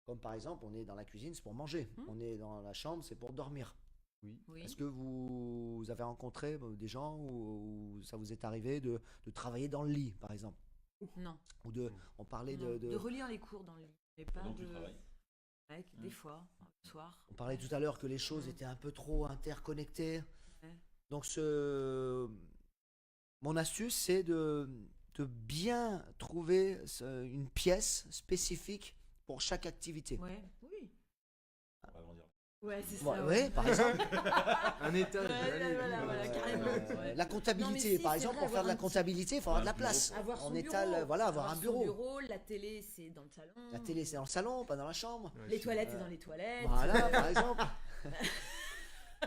Comme par exemple, on est dans la cuisine, c'est pour manger. On est dans la chambre, c'est pour dormir. Oui. Oui. Est-ce que vous avez rencontré des gens où ça vous est arrivé de travailler dans le lit, par exemple? Non. Ou on parlait Non. de- relire les cours dans le lit. Mais pas Donc de. tu travailles. Ouais, des fois, le soir. on parlait tout à l'heure que les choses étaient un peu trop interconnectées. Ouais. Donc mon astuce, c'est de bien trouver une pièce spécifique pour chaque activité. Ouais. Oui. On va agrandir. Ouais, c'est Ouais, ça. ouais, par exemple, Un étage. Ouais, allez, voilà, carrément. Ouais. la comptabilité, Non, mais si, par c'est exemple, vrai, pour faire de la avoir un petit- comptabilité, il faut avoir de la Un place. Avoir son On bureau. étale, voilà, avoir un son bureau. La télé, c'est dans le salon. La télé, c'est dans le salon, pas dans la chambre. Ouais, Les c'est- toilettes, c'est dans les toilettes. Voilà, par exemple.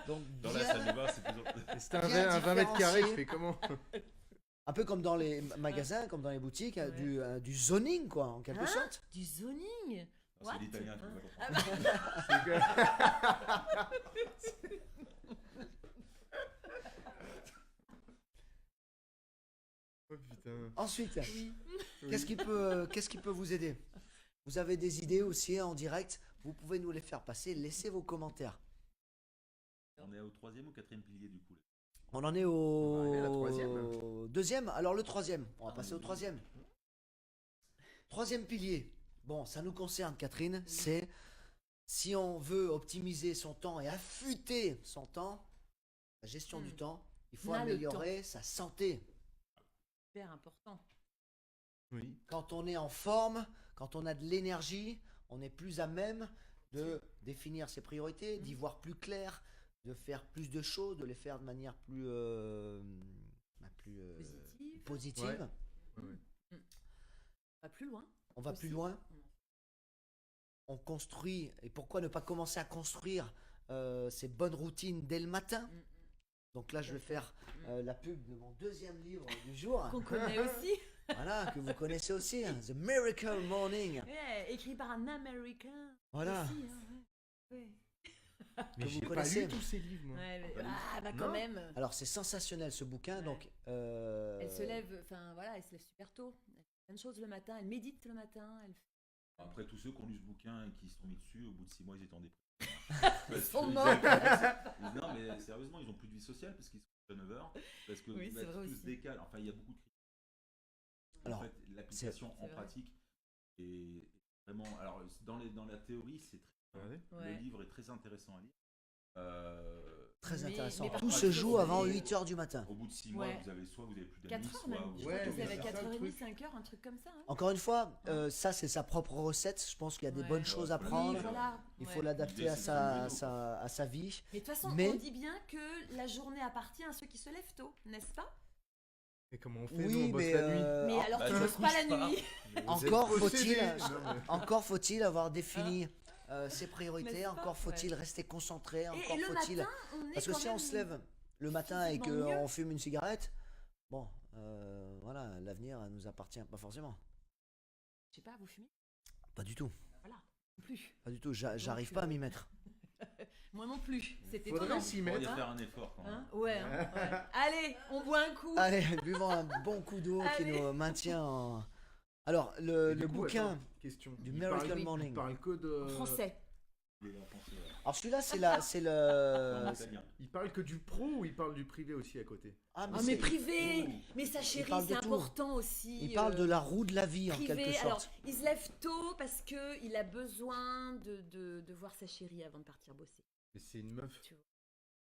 Donc, Dans la bien- salle de bain, c'est toujours. C'est un, bien un 20 mètres carrés, différencié. je fais comment? un peu comme dans les magasins, comme dans les boutiques, Ouais. du zoning, quoi, en quelque Hein sorte. Du zoning. What? C'est l'italien qui Hein? va comprendre. Ah bah, C'est que- Oh putain. Ensuite, oui. qu'est-ce qui peut vous aider? Vous avez des idées aussi en direct, vous pouvez nous les faire passer, laissez vos commentaires. On est au 3e ou 4e pilier du coup là. On en est On va arriver à la au troisième. deuxième, alors le troisième, on va Ah, passer oui, au oui. troisième. Troisième pilier, bon, ça nous concerne Catherine, c'est si on veut optimiser son temps et affûter son temps, la gestion du temps, il faut On a le améliorer sa santé. Super important. Oui. Quand on est en forme, quand on a de l'énergie, on est plus à même de définir ses priorités, d'y voir plus clair, de faire plus de choses, de les faire de manière plus Positive. positive. Ouais. Pas plus loin. On va Aussi. plus loin. On construit. Et pourquoi ne pas commencer à construire ces bonnes routines dès le matin? Donc là, je vais faire la pub de mon deuxième livre du jour. Qu'on connaît aussi. Voilà, que vous connaissez aussi, hein, The Miracle Morning. Ouais, écrit par un Américain. Voilà. Aussi, hein, ouais. Mais vous j'ai pas connaissez. lu tous ces livres, moi. Ouais, mais- Pas lu. ah, bah quand Non. même. Alors c'est sensationnel ce bouquin, Ouais. donc Elle se lève, enfin voilà, elle se lève super tôt. Elle fait plein de choses le matin, elle médite le matin. Elle... Après, tous ceux qui ont lu ce bouquin et qui se sont mis dessus, au bout de 6 mois, ils étaient en dépression. Ils Parce sont qu'ils morts. avaient- Non, mais sérieusement, ils ont plus de vie sociale parce qu'ils sont turnover. Parce que Oui, bah, c'est vrai tout aussi. se décale. Enfin, il y a beaucoup de critiques. Alors, En fait, l'application c'est en vrai. pratique est vraiment. Alors, dans la théorie, c'est très. Regardez. Ouais. Le livre est très intéressant à lire. Très Mais- intéressant. mais par Tout contre, se il joue faut avant trouver- 8h du matin. Au bout de 6 mois, Ouais. vous avez plus d'amis, 4 heures même. soit Je vous crois que vous mais avez c'est ça, le 4h30, truc. 5h, un truc comme ça. hein. Encore une fois, ça c'est sa propre recette. Je pense qu'il y a des Ouais. bonnes choses à Oui, prendre. Oui, voilà. Il ouais. faut l'adapter L'idée, à c'est de sa vie. Mais de toute façon, Mais- on dit bien que la journée appartient à ceux qui se lèvent tôt, n'est-ce pas? Et comment on fait, nous, Oui, on bosse mais, la nuit. Mais alors, bah, tu je bosses pas la couche pas. nuit. Mais vous encore êtes faut-il- possédés. Non, mais- Encore faut-il avoir défini ses priorités. N'est-ce pas Encore faut-il Ouais. rester concentré. Et Encore le faut-il. matin, on est Parce que quand si on même- se lève le matin et physiquement mieux. qu'on fume une cigarette, bon, voilà, l'avenir nous appartient pas forcément. Je sais pas, vous fumez? Pas du tout. Voilà, non plus. Pas du tout. J'arrive pas à m'y mettre. Moi non plus. C'était Faudrait étonnant. s'y On va mettre. y faire un effort quand même. Hein ouais, hein, ouais. Allez, on boit un coup. Allez, buvons un bon coup d'eau qui Allez. nous maintient en. Alors, Et le du coup, bouquin. attends, question. du Il Miracle parle- Morning. Il parle que de. En français. Il est en français, ouais. Alors celui-là, c'est En le. italien. Il parle que du pro ou il parle du privé aussi à côté? Ah, Ah, mais c'est- privé. Ouh. Mais ça, chérie, parle de c'est tout. important aussi. Il parle de la roue de la vie en privé. quelque Alors, sorte. il se lève tôt parce que il a besoin de voir sa chérie avant de partir bosser. Mais c'est une meuf. Tu vois.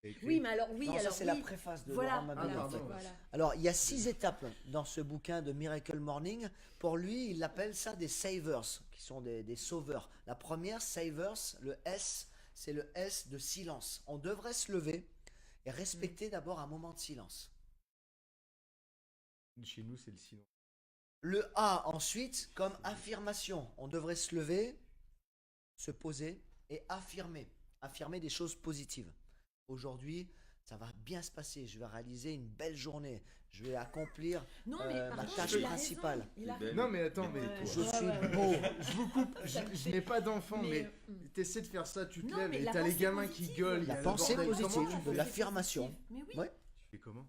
qui a écrit. Oui, mais alors, oui, Non, ça alors c'est oui. la préface de Voilà, Laurent Mabille, Ah, en fait. pardon. voilà. Alors, il y a 6 étapes dans ce bouquin de Miracle Morning. Pour lui, il appelle ça des savers, qui sont des sauveurs. La première, savers, le S, c'est le S de silence. On devrait se lever et respecter d'abord un moment de silence. Chez nous, c'est le silence. Le A ensuite, comme affirmation. On devrait se lever, se poser et affirmer. Affirmer des choses positives. Aujourd'hui, ça va bien se passer. Je vais réaliser une belle journée. Je vais accomplir Non, mais par ma contre, tâche il a principale. raison, il a C'est belle. Non, mais attends, mais Ouais. Je Ouais, suis ouais, ouais. beau. je vous coupe, je n'ai pas d'enfant, mais mm. t'essaies de faire ça, tu te Non, lèves mais et la t'as les pensée gamins qui positive. gueulent. il y La a le pensée bordel. positive, Comment de tu fais l'affirmation. Mais oui. Ouais. Tu fais comment?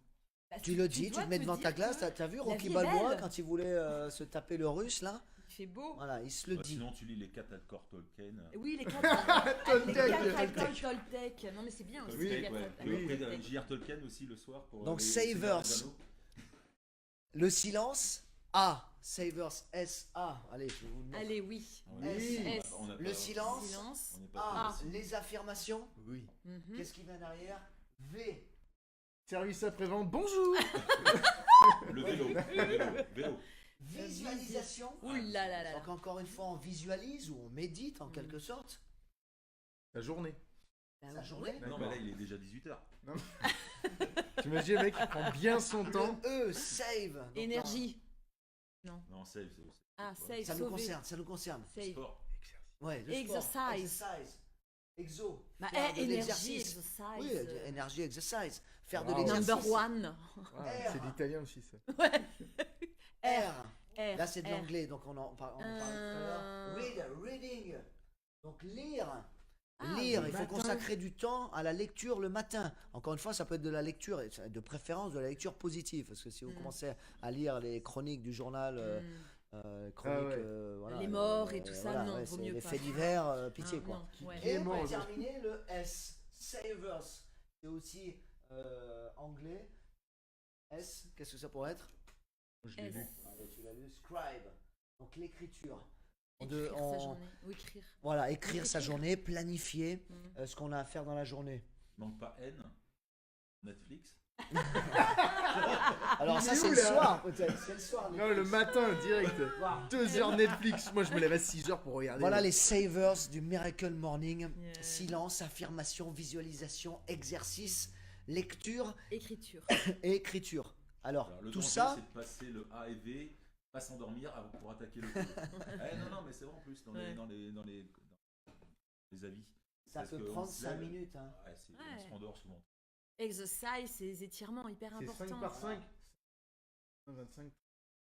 Parce Tu que le dis, tu dois te mets te devant ta dire glace. que T'as vu la Rocky vie est Balboa belle. quand il voulait se taper le russe là? Il fait beau. Voilà, il se le Bah, dit. sinon, tu lis les 4 accords Tolkien. Oui, les quatre Toltec, alcools Toltec. Non, mais c'est bien aussi. Oui, les Toltec, quatre ouais. alcools Et après, Toltec. J.R. Tolkien aussi le soir pour. Donc, les savers. Seigneurs des Anneaux. Le silence, A. Savers, S-A. Allez, je vais vous le mettre. Allez, oui. Ouais. Oui. On a Le pas- silence. Silence. On n'est pas A. très- Les affirmations. Oui. Mhm. Qu'est-ce qui vient derrière? V. Service après-vente, bonjour. Le vélo. Vélo. Visualisation. Ouh là là là. Donc encore une fois, on visualise ou on médite en quelque sorte. La journée. Bah Sa oui. journée. Non, mais là, il est déjà 18h. T'imagines le mec qui prend bien son temps. Le E. Save. Donc, Énergie. Non, save, c'est Ah, save, Ça nous sauver. concerne, ça nous concerne. Save. sport. Ouais, le sport. Exercise. Exo. Bah, Faire de énergie, l'exercice. exercise. Oui, énergie, exercise. Faire de Wow. l'exercice. Number one. Ah, c'est l'italien aussi, ça. R. R. Là, c'est de R. l'anglais, donc on en parlait tout à l'heure. Read, reading. Donc lire. Ah, Lire, le il faut matin. consacrer du temps à la lecture le matin. Encore une fois, ça peut être de la lecture, et de préférence de la lecture positive, parce que si vous commencez à lire les chroniques du journal, chroniques, ouais. voilà, Les morts et tout ça, voilà, non, ouais, vaut c'est mieux les pas. faits divers, pitié Ah, quoi. non, ouais. Et est mort, pour le- terminer, le S, savers, c'est aussi anglais. S, qu'est-ce que ça pourrait être? Je l'ai S. lu. Allez, tu l'as lu, scribe, donc l'écriture. Écrire sa on- journée. Ou écrire. Voilà, écrire sa Écrire. journée, planifier Mhm. ce qu'on a à faire dans la journée. Il manque pas N. Netflix. Alors Il ça est c'est où, le là soir peut-être, c'est le soir. Non, le matin, direct. 2 heures Netflix. Moi, je me lève à 6 heures pour regarder. Voilà les savers du Miracle Morning. Yeah. Silence, affirmation, visualisation, exercice, lecture Écriture. et écriture. Alors, Alors, le tout danger, ça, c'est de passer le A et V, pas s'endormir pour attaquer le P. Non, mais c'est vrai en plus dans Ouais. les avis. ça parce peut qu'on prendre se 5 lève. minutes. Hein. Ouais, on Ouais. se rendort souvent. Exercise, c'est les étirements hyper C'est importants. 5 par 5. 25.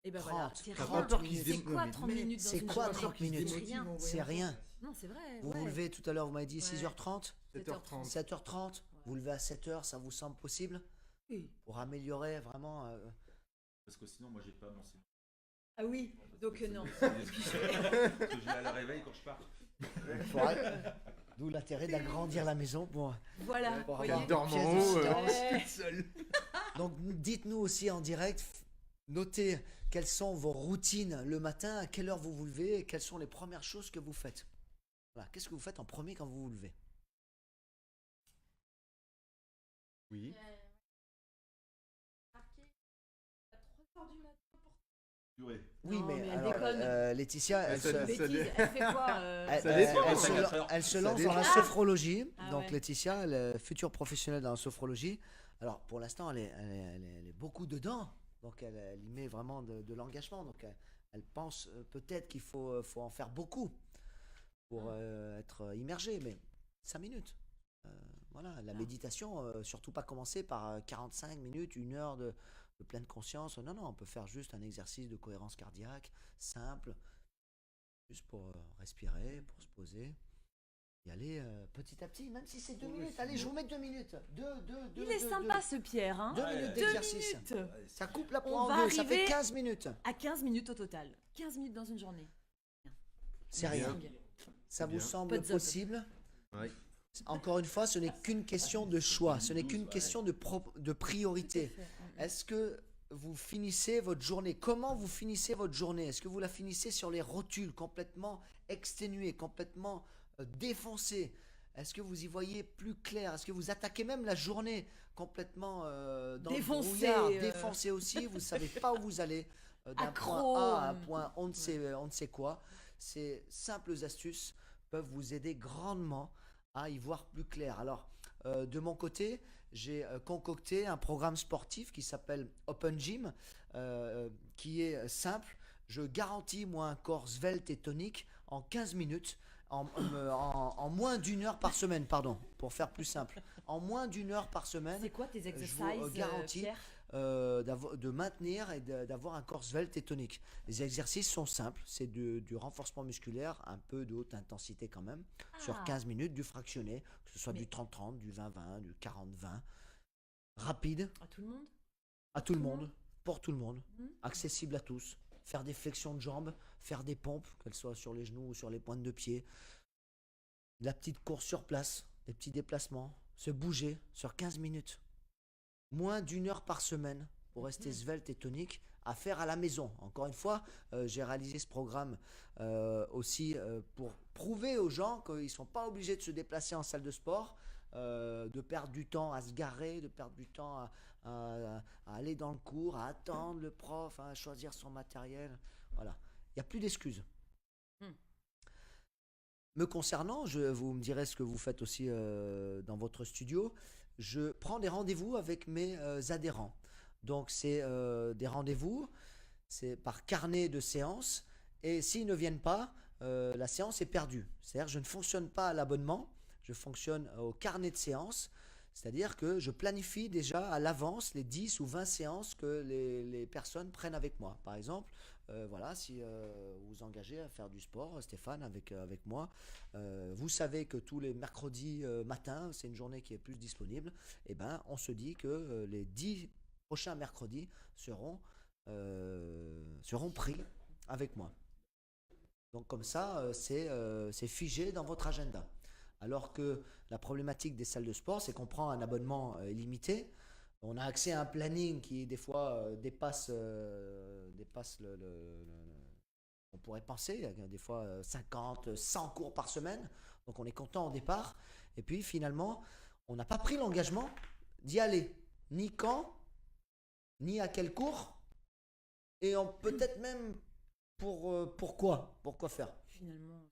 Et ben voilà. 30. C'est T'as rien. pas peur qu'ils se C'est dé- quoi mais 30 minutes dans c'est une quoi journée 30 minutes C'est rien. C'est rien. Non, c'est vrai. Vous ouais. vous levez tout à l'heure, vous m'avez dit Ouais. 6h30, 7h30. 7h30, vous levez à 7h, ça vous semble possible Oui. pour améliorer vraiment Parce que sinon, moi, j'ai pas mon silence. Ah oui, donc non. Parce que j'ai à la réveil quand je pars. D'où l'intérêt d'agrandir la maison pour Voilà. Pour voyez. avoir Elle dort pièce en de haut, silence. toute seule. Donc dites-nous aussi en direct, notez quelles sont vos routines le matin, à quelle heure vous vous levez et quelles sont les premières choses que vous faites. Voilà, qu'est-ce que vous faites en premier quand vous vous levez? Oui. Marqué à 3h du matin pour Purée. Oui, Non, mais, mais elle alors, déconne. Laetitia, elle ça se, dé- Bêtise, elle fait quoi elle, Ça elle- dépend. elle Ça se- dépend. elle se Ça lance dans la dépend. sophrologie. Ah Donc ouais. Laetitia, elle est future professionnelle dans la sophrologie. Alors pour l'instant, elle est beaucoup dedans. Donc elle y met vraiment de l'engagement. Donc elle pense peut-être qu'il faut en faire beaucoup pour être immergé. Mais 5 minutes. Euh, voilà, la méditation, surtout pas commencer par 45 minutes, 1 heure de pleine conscience. Non, non, on peut faire juste un exercice de cohérence cardiaque, simple, juste pour respirer, pour se poser. Y aller petit à petit, même si c'est 2 minutes. Allez, je vous mets 2 minutes. Il est sympa ce Pierre, hein. 2 minutes Deux d'exercice. minutes. Ça coupe la On poire en va deux, ça fait arriver 15 minutes. À 15 minutes au total. 15 minutes dans une journée. C'est rien. Dingue. Ça vous Bien. semble Pots up. possible? Oui. Encore une fois, ce n'est qu'une question de choix, ce n'est qu'une Ouais. question de priorité. Tout à fait. Est-ce que vous finissez votre journée? Comment vous finissez votre journée? Est-ce que vous la finissez sur les rotules, complètement exténué, complètement défoncé? Est-ce que vous y voyez plus clair? Est-ce que vous attaquez même la journée complètement dans Défoncé, le brouillard, euh. défoncé aussi? Vous ne savez pas où vous allez d'un Accro. point A à un point on ne sait quoi. Ces simples astuces peuvent vous aider grandement à y voir plus clair. Alors, de mon côté, j'ai concocté un programme sportif qui s'appelle Open Gym, qui est simple. Je garantis, moi, un corps svelte et tonique en 15 minutes, en moins d'1 heure par semaine, pardon, pour faire plus simple. En moins d'1 heure par semaine, C'est quoi tes je exercices, vous garantis Pierre? de maintenir et d'avoir un corps svelte et tonique. Les exercices sont simples, c'est du renforcement musculaire, un peu de haute intensité quand même, sur Ah. 15 minutes, du fractionné, que ce soit Mais- du 30-30, du 20-20, du 40-20, rapide, À tout le monde? à tout le Tout le monde, pour tout le monde, Mhm. accessible à tous, faire des flexions de jambes, faire des pompes, qu'elles soient sur les genoux ou sur les pointes de pied, la petite course sur place, des petits déplacements, se bouger sur 15 minutes. Moins d'1 heure par semaine pour rester svelte et tonique à faire à la maison. Encore une fois, j'ai réalisé ce programme aussi pour prouver aux gens qu'ils ne sont pas obligés de se déplacer en salle de sport, de perdre du temps à se garer, de perdre du temps à aller dans le cours, à attendre le prof, à choisir son matériel. Voilà, il n'y a plus d'excuses. Hmm. Me concernant, vous me direz ce que vous faites aussi dans votre studio. Je prends des rendez-vous avec mes adhérents. Donc c'est des rendez-vous, c'est par carnet de séance. Et s'ils ne viennent pas, la séance est perdue. C'est-à-dire que je ne fonctionne pas à l'abonnement, je fonctionne au carnet de séance. C'est-à-dire que je planifie déjà à l'avance les 10 ou 20 séances que les personnes prennent avec moi. Par exemple, voilà, si vous vous engagez à faire du sport, Stéphane, avec moi, vous savez que tous les mercredis matin, c'est une journée qui est plus disponible, et ben, on se dit que les 10 prochains mercredis seront pris avec moi. Donc comme ça, c'est figé dans votre agenda. Alors que la problématique des salles de sport, c'est qu'on prend un abonnement illimité. On a accès à un planning qui des fois dépasse on pourrait penser. Il y a des fois 50, 100 cours par semaine. Donc on est content au départ. Et puis finalement, on n'a pas pris l'engagement d'y aller. Ni quand, ni à quel cours. Et peut-être même pourquoi faire. Finalement.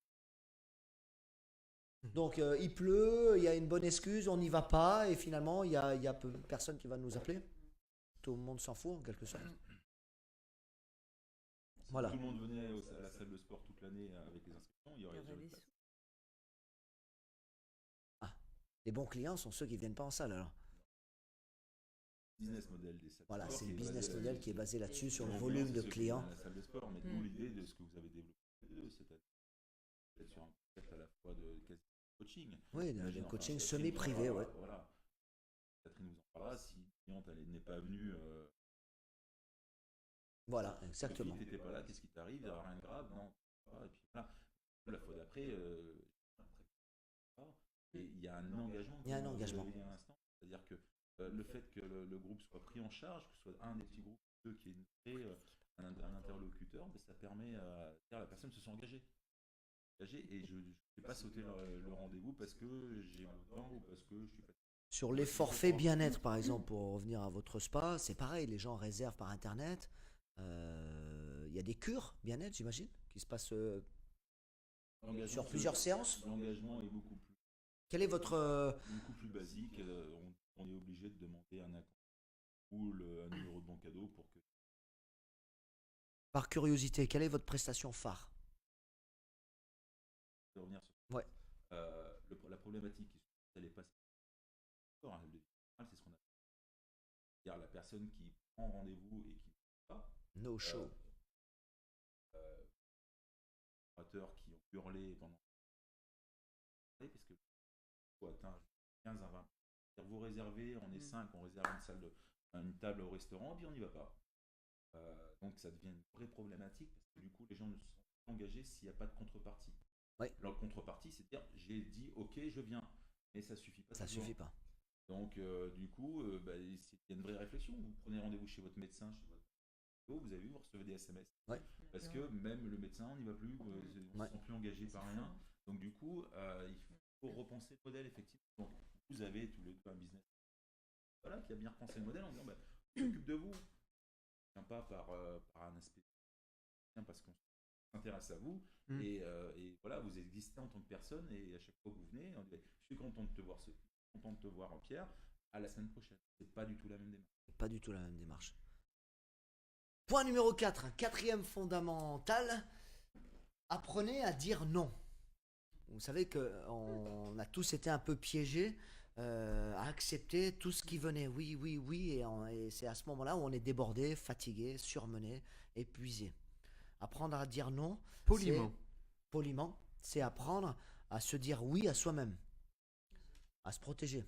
Donc il pleut, il y a une bonne excuse, on n'y va pas, et finalement il y a personne qui va nous appeler. Tout le monde s'en fout en quelque sorte. Si Voilà. tout le monde venait à la salle de sport toute l'année avec les inscriptions, il y aurait Il y aurait jamais des de place. sous. Les bons clients sont ceux qui viennent pas en salle alors. Business model des salles de Voilà, sport c'est qui le est business basé model qui est basé là-dessus, sur le Les volume c'est de ceux qui clients. viennent à la salle de sport, mais d'où l'idée de ce que vous avez développé, c'est-à-dire d'être sur un concept à la fois de quasi coaching. Oui, Imagine, le enfin, coaching Catherine semi-privé, nous en ouais. parlera, Voilà. Catherine nous en parlera si une cliente n'est pas venue. Voilà, exactement. Tu n'étais pas là, qu'est-ce qui t'arrive? Il n'y a rien de grave, non. Et puis voilà. La fois d'après, et il y a un engagement. Il y a un comme vous engagement. l'avez dit à l'instant. C'est-à-dire que le fait que le groupe soit pris en charge, que ce soit un des petits groupes, deux qui est un interlocuteur, ben, ça permet à la personne de se sent engagée. Et je ne vais pas sauter le rendez-vous parce que j'ai un temps ou parce que je suis pas. Sur les forfaits bien-être, par exemple, pour revenir à votre spa, c'est pareil, les gens réservent par Internet. Il y a des cures bien-être, j'imagine, qui se passent L'engagement, sur plusieurs séances. L'engagement est Quel est votre... beaucoup plus basique. On est obligé de demander un account ou un numéro de bon cadeau pour que. par curiosité, quelle est votre prestation phare? De revenir sur. Ouais. La problématique, elle est pas. Le c'est ce qu'on a. C'est-à-dire la personne qui prend rendez-vous et qui ne pas. No show. Orateurs qui ont hurlé pendant. Parce que faut atteindre 15 à 20. C'est-à-dire vous réservez, on est 5, on réserve une table au restaurant, puis on n'y va pas. Donc ça devient une vraie problématique parce que du coup les gens ne sont pas engagés s'il n'y a pas de contrepartie. Ouais. Alors contrepartie, c'est dire j'ai dit ok je viens, mais ça suffit pas. Ça toujours. suffit pas. Donc du coup il y a une vraie réflexion. Vous prenez rendez-vous chez votre médecin, chez votre vous avez vu, vous recevez des SMS. Ouais. Parce que même le médecin, on n'y va plus, on ne se sent plus engagé par rien. Donc du coup, il faut repenser le modèle effectivement. Donc vous avez tous les deux un business voilà, qui a bien repensé le modèle en disant on s'occupe de vous. On ne vient pas par un aspect parce qu'on s'intéresse à vous et voilà, vous existez en tant que personne et à chaque fois que vous venez, on dit je suis content de te voir, content de te voir en Pierre, à la semaine prochaine. C'est pas du tout la même démarche. Pas du tout la même démarche. Point numéro 4, quatrième fondamental, apprenez à dire non. Vous savez qu'on a tous été un peu piégés à accepter tout ce qui venait, oui, oui, oui, et c'est à ce moment-là où on est débordé, fatigué, surmené, épuisé. Apprendre à dire non, poliment, c'est apprendre à se dire oui à soi-même, à se protéger.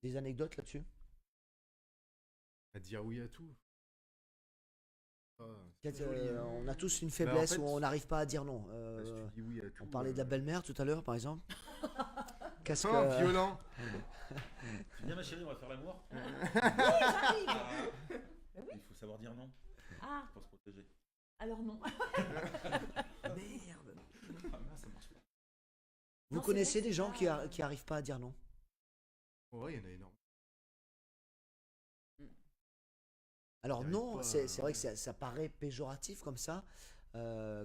Des anecdotes là-dessus? À dire oui à tout. On a tous une faiblesse en fait, où on n'arrive pas à dire non. si tu dis oui à tout, On parlait de la belle-mère tout à l'heure, par exemple. Qu'est-ce Oh, que... violent. Tu viens ma chérie, on va faire l'amour. J'arrive. Il faut savoir dire non Ah, pour se protéger. alors non. Merde. Ça marche pas. Vous Non, c'est connaissez vrai des que gens c'est pas- qui arrivent pas à dire non? Ouais, il y en a énormément. Alors Qui non, arrivent pas c'est vrai que ça paraît péjoratif comme ça.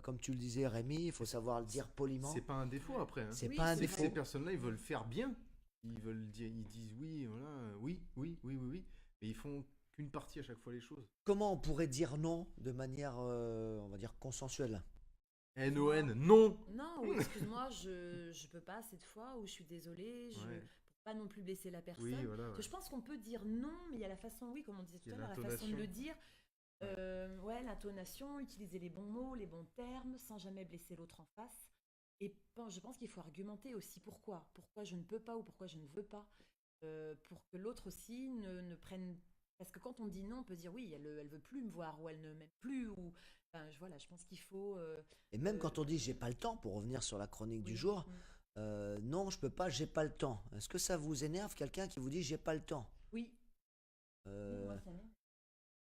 Comme tu le disais, Rémi, il faut savoir le dire poliment. C'est pas un défaut après. Hein. C'est Oui, pas un c'est C'est que défaut. ces personnes-là, ils veulent faire bien. Ils veulent dire, ils disent oui, voilà, oui, oui, oui, oui, oui. Mais ils font qu'une partie à chaque fois les choses. Comment on pourrait dire non de manière, on va dire, consensuelle? NON, non. Non, ou excuse-moi, je peux pas cette fois, ou je suis désolée, Ouais. pour pas non plus blesser la personne. Oui, voilà. Parce que je pense qu'on peut dire non, mais il y a la façon, oui, comme on disait tout Il y à a l'heure, la façon de l'intonation. le dire. Ouais, l'intonation, utiliser les bons mots, les bons termes, sans jamais blesser l'autre en face. Et je pense qu'il faut argumenter aussi pourquoi. Pourquoi je ne peux pas ou pourquoi je ne veux pas. Pour que l'autre aussi ne prenne... Parce que quand on dit non, on peut dire oui, elle veut plus me voir ou elle ne m'aime plus. Ou... Enfin, voilà, je pense qu'il faut... Et même quand on dit j'ai pas le temps, pour revenir sur la chronique du oui, jour, non, je peux pas, j'ai pas le temps. Est-ce que ça vous énerve quelqu'un qui vous dit j'ai pas le temps? Oui. Euh, Moi, ça m'énerve.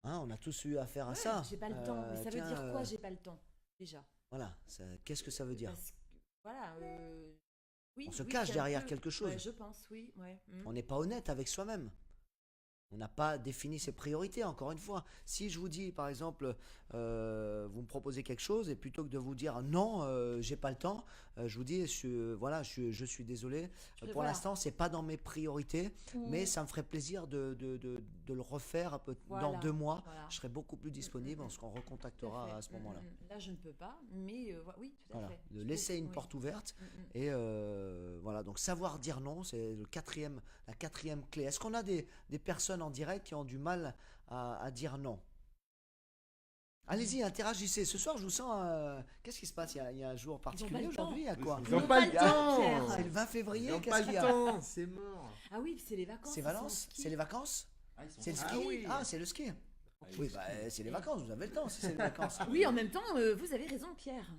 on a tous eu affaire à Ouais, ça. j'ai pas le temps. Mais ça veut Tiens, dire quoi, j'ai pas le temps, déjà? Voilà, qu'est-ce que ça veut dire? Parce que, voilà. Oui, On se oui, cache c'est un derrière peu- quelque chose. Ouais, je pense, oui. Ouais. On n'est pas honnête avec soi-même. On n'a pas défini ses priorités, encore une fois. Si je vous dis, par exemple, vous me proposez quelque chose, et plutôt que de vous dire non, j'ai pas le temps, je vous dis, je suis désolé. Pour Voilà. l'instant, c'est pas dans mes priorités, Ou- mais ça me ferait plaisir de le refaire dans Voilà, 2 mois. voilà. Je serai beaucoup plus disponible, on se Tout à recontactera fait. à ce moment-là. Là, je ne peux pas, mais oui, tout à Voilà, fait. de Je laisser peux- une oui. porte ouverte. Mm. Et voilà, donc savoir dire non, c'est la quatrième clé. Est-ce qu'on a des personnes en direct qui ont du mal à dire non? Allez-y, interagissez. Ce soir, je vous sens. Qu'est-ce qui se passe? Il y a un jour particulier le temps. aujourd'hui? Il y a quoi? Ils ont n'ont pas pas le le temps, temps. Pierre. C'est le 20 février. Ils ont Qu'est-ce pas qu'il y le a? temps. C'est mort. Ah oui, c'est les vacances. C'est ils Valence? sont au ski. C'est les vacances? Ah, ils sont C'est le pas- ski? Ah oui. Ah, c'est le ski. Oui, bah, c'est les vacances. Vous avez le temps si c'est les vacances. Oui, en même temps, vous avez raison, Pierre.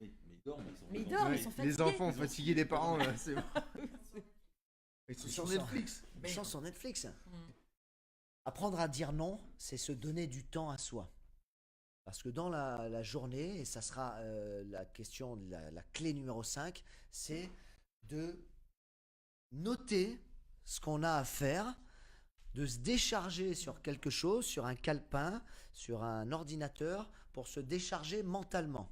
Oui, mais ils dorment. Mais ils ont- dorment, Ouais, ils sont les fatigués. enfants fatigués des parents, là, c'est bon. Ils sont Ils sur sont Netflix. Ils sont sur Netflix. Mm. Apprendre à dire non, c'est se donner du temps à soi. Parce que dans la journée, et ça sera la question, la clé numéro 5, c'est de noter ce qu'on a à faire, de se décharger sur quelque chose, sur un calepin, sur un ordinateur, pour se décharger mentalement.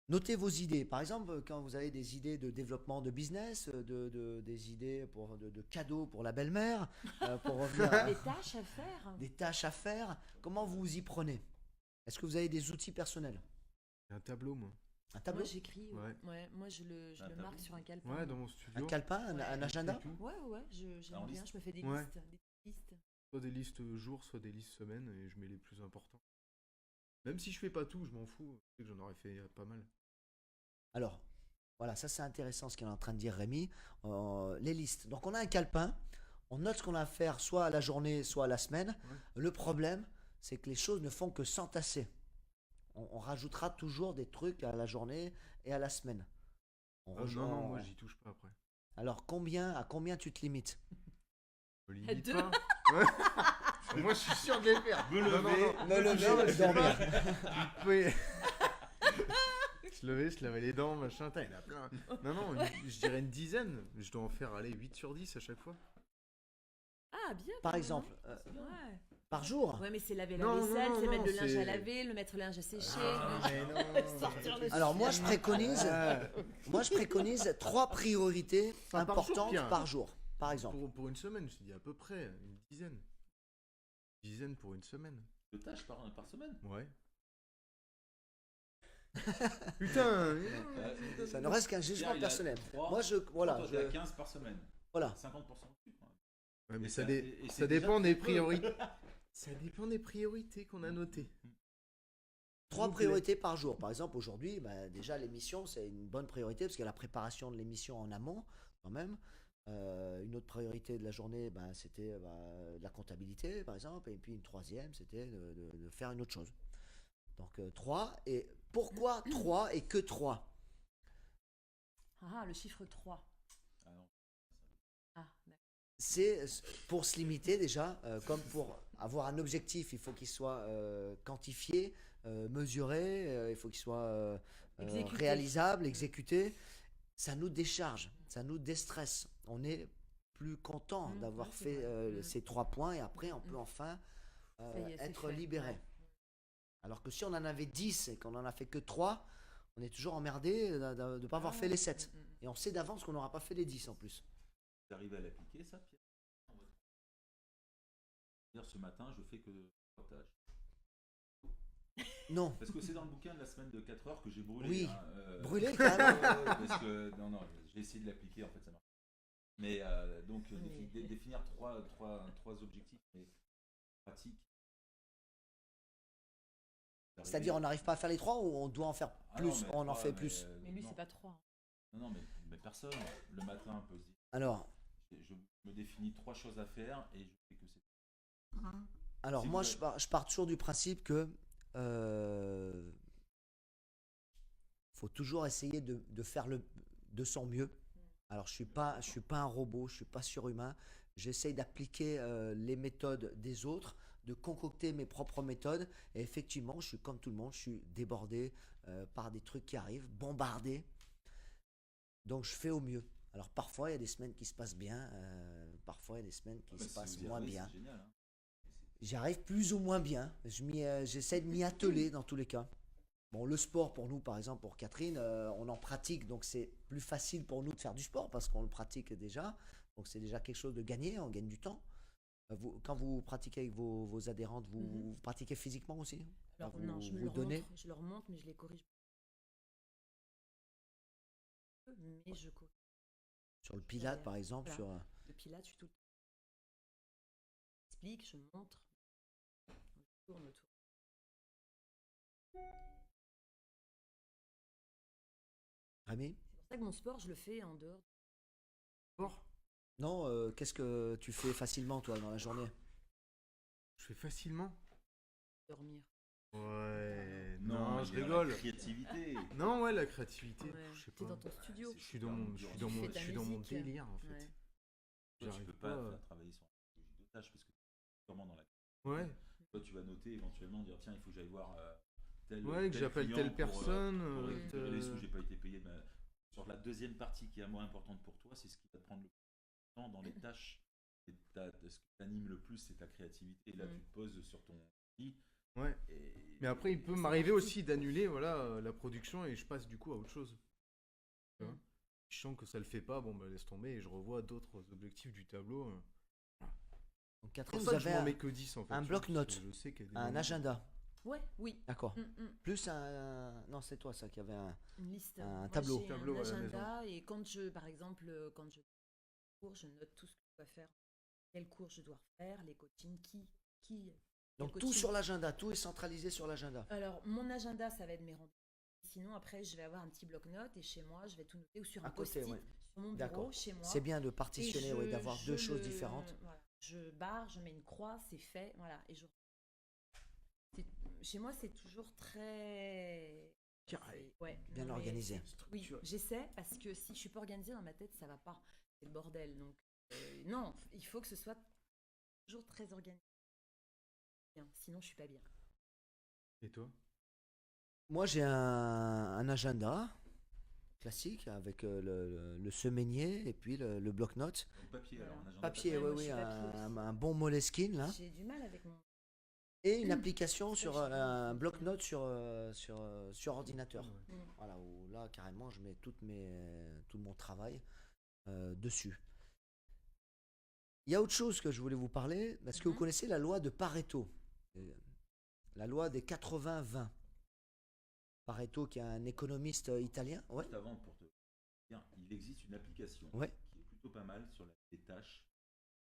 Notez vos idées. Par exemple, quand vous avez des idées de développement de business, des idées de cadeaux pour la belle-mère, pour revenir à Des tâches à faire. des tâches à faire, comment vous vous y prenez? Est-ce que vous avez des outils personnels? J'ai un tableau, moi. Un tableau? Moi, j'écris. Ouais. Ouais, moi, je le Un tableau. marque sur un calepin. Ouais, dans mon Un studio. calepin? Un, Ouais. un agenda? Et tout. Ouais, En j'aime bien. liste. Je me fais des Ouais. listes. Des petites listes. Soit des listes jours, soit des listes semaines, et je mets les plus importants. Même si je fais pas tout, je m'en fous. Je sais que j'en aurais fait pas mal. Alors, voilà, ça c'est intéressant ce qu'il est en train de dire Rémi. Les listes. Donc on a un calepin, on note ce qu'on a à faire soit à la journée, soit à la semaine. Ouais. Le problème, c'est que les choses ne font que s'entasser. On rajoutera toujours des trucs à la journée et à la semaine. On Ah, rejoint- non, moi j'y touche pas après. Alors à combien tu te limites? Je me limite Deux. pas. Ouais. Moi je suis sûr de les faire. Me Non, non, lever, non. Me lever, Non, mais c'est dormir. pas- Oui. Se lever, se laver les dents, machin, il y en a plein. Non, je dirais une dizaine. Je dois en faire, aller 8 sur 10 à chaque fois. Ah, bien. Par quand même, exemple, hein. Ouais. par jour. Ouais, mais c'est laver la Non, vaisselle, non, c'est non, mettre le linge c'est- à laver, le mettre le linge à sécher. Mais non. Sortir le Alors moi je préconise, Ah, 3 priorités Enfin, par jour, importantes Pierre. par jour. Par exemple. pour une semaine, je te dis à peu près une dizaine. Une dizaine pour une semaine. de tâches par semaine. Ouais. Putain. Ça ne reste qu'un jugement Pierre, il a personnel. trois. Moi je Toi, voilà, tu as 15 par semaine. voilà. 50% de plus. quoi. Ouais, mais Et ça, ça- et ça c'est dépend déjà des très peu. priorités. Ça dépend des priorités qu'on a notées. 3 S'il vous plaît. priorités par jour. Par exemple, aujourd'hui, bah, déjà l'émission, c'est une bonne priorité parce qu'il y a la préparation de l'émission en amont, quand même. Une autre priorité de la journée, bah, c'était la comptabilité, par exemple. Et puis une troisième, c'était de faire une autre chose. Donc 3. Et pourquoi 3 et que 3? Ah, le chiffre 3. Ah non. Ah, d'accord. C'est pour se limiter déjà, comme pour avoir un objectif, il faut qu'il soit quantifié, mesuré, il faut qu'il soit Exécuté. réalisable, exécuté. Ça nous décharge, ça nous déstresse. On est plus content d'avoir ouais, c'est fait vrai. ces 3 points et après on peut enfin Ça y est, c'est être fait. libéré. Ouais. Alors que si on en avait 10 et qu'on en a fait que 3, on est toujours emmerdé de ne pas avoir Ah, fait les 7. mm, mm. Et on sait d'avance qu'on n'aura pas fait les 10 en plus. Vous arrivez à l'appliquer, ça, Pierre? Dire, ce matin, je fais que 3 tâches. Non, Parce que c'est dans le bouquin de la semaine de 4 heures que j'ai brûlé. Oui. hein, brûler quand même. Parce que, non, j'ai essayé de l'appliquer, en fait, ça marche. Mais donc, définir trois objectifs mais pratiques. C'est-à-dire on n'arrive pas à faire les 3 ou on doit en faire Ah plus, non, mais on en trois, fait plus. Mais lui, non. c'est pas 3. Non, mais personne, le matin, peut se dire, Alors, je me définis 3 choses à faire et je fais que c'est. alors Si moi vous je pars toujours du principe que faut toujours essayer de faire de son mieux. Alors je suis pas un robot, je suis pas surhumain. J'essaye d'appliquer les méthodes des autres, de concocter mes propres méthodes. Et effectivement, je suis comme tout le monde, je suis débordé par des trucs qui arrivent, bombardé. Donc je fais au mieux. Alors parfois il y a des semaines qui se passent bien, parfois il y a des semaines qui se passent moins bien. C'est génial. Hein. J'y arrive plus ou moins bien. J'essaie de m'y atteler dans tous les cas. Bon, le sport pour nous, par exemple, pour Catherine, on en pratique, donc c'est plus facile pour nous de faire du sport parce qu'on le pratique déjà. Donc c'est déjà quelque chose de gagné, on gagne du temps. Quand vous pratiquez avec vos adhérentes, vous pratiquez physiquement aussi? Alors, Vous- non, vous donnez je leur montre, mais je les corrige. Mais je corrige. sur le pilate, par exemple, Voilà. sur Le pilates, je suis tout le temps. J'explique, je montre. Je tourne autour. Rémi? C'est pour ça que mon sport, je le fais en dehors. Sport. Non, qu'est-ce que tu fais facilement, toi, dans la journée? Je fais facilement. Dormir. Ouais. Non, Non, il je y a rigole. La créativité. Non, ouais, la créativité. Ouais. Je sais T'es pas. dans ton studio. Je suis dans mon, je suis Tu dans mon, fais je ta suis dans mon musique. délire en fait. Ouais. Toi, tu J'arrive peux pas, pas euh. travailler sur de tâches parce que tu es sûrement dans la. Ouais. Toi, tu vas noter éventuellement, dire tiens, il faut que j'aille voir tel. Ouais, que tel j'appelle client telle pour, personne. pour récupérer les sous, j'ai pas été payé. sur la deuxième partie qui est moins importante pour toi, c'est ce qui va te prendre le plus de temps dans les tâches. Et ce qui t'anime le plus, c'est ta créativité. Et là, tu te poses sur ton lit. Ouais. Mais après, il peut m'arriver aussi d'annuler voilà, la production et je passe du coup à autre chose. Tu vois, je sens que ça le fait pas, bon bah laisse tomber et je revois d'autres objectifs du tableau. Donc C'est Catherine, pour vous ça que je avez m'en mets que 10 en fait. un tu vois, bloc-notes, parce que je sais qu'il y a des un moments- agenda. Ouais, oui. D'accord. Mm, mm. Plus non, c'est toi ça qui avait un. Une liste. Un Moi, tableau. j'ai Tableau un à la agenda et quand je, par exemple, quand je cours, je note tout ce que je dois faire, quel cours je dois faire, les coachings, quel Donc tout coaching. sur l'agenda, tout est centralisé sur l'agenda. Alors, mon agenda, ça va être mes rendez-vous. Sinon, après, je vais avoir un petit bloc-notes et chez moi, je vais tout noter ou sur À un côté, post-it ouais. sur mon bureau, D'accord. chez moi. C'est bien de Et partitionner, ouais, d'avoir je deux choses le- différentes. Voilà. Je barre, je mets une croix, c'est fait, voilà. Et chez moi, c'est toujours très Carré. ouais, Bien non, mais organisé. oui, j'essaie parce que si je suis pas organisée dans ma tête, ça va pas. C'est le bordel. Donc non, il faut que ce soit toujours très organisé. Bien, sinon, je suis pas bien. Et toi? Moi, j'ai un agenda classique avec le semainier et puis le bloc-notes. Donc, papier, alors, un agenda Papier, Ouais, oui, moi, je oui, suis papier aussi. un bon Moleskine là. J'ai du mal avec mon. Et une application Ça, sur je sais pas. un bloc-notes sur ordinateur. Ouais. Voilà, où là, carrément, je mets tout mon travail dessus. Il y a autre chose que je voulais vous parler. Est-ce que vous connaissez la loi de Pareto? La loi des 80-20. Pareto, qui est un économiste italien. Ouais. Juste avant, pour te dire, il existe une application Ouais. qui est plutôt pas mal sur les tâches,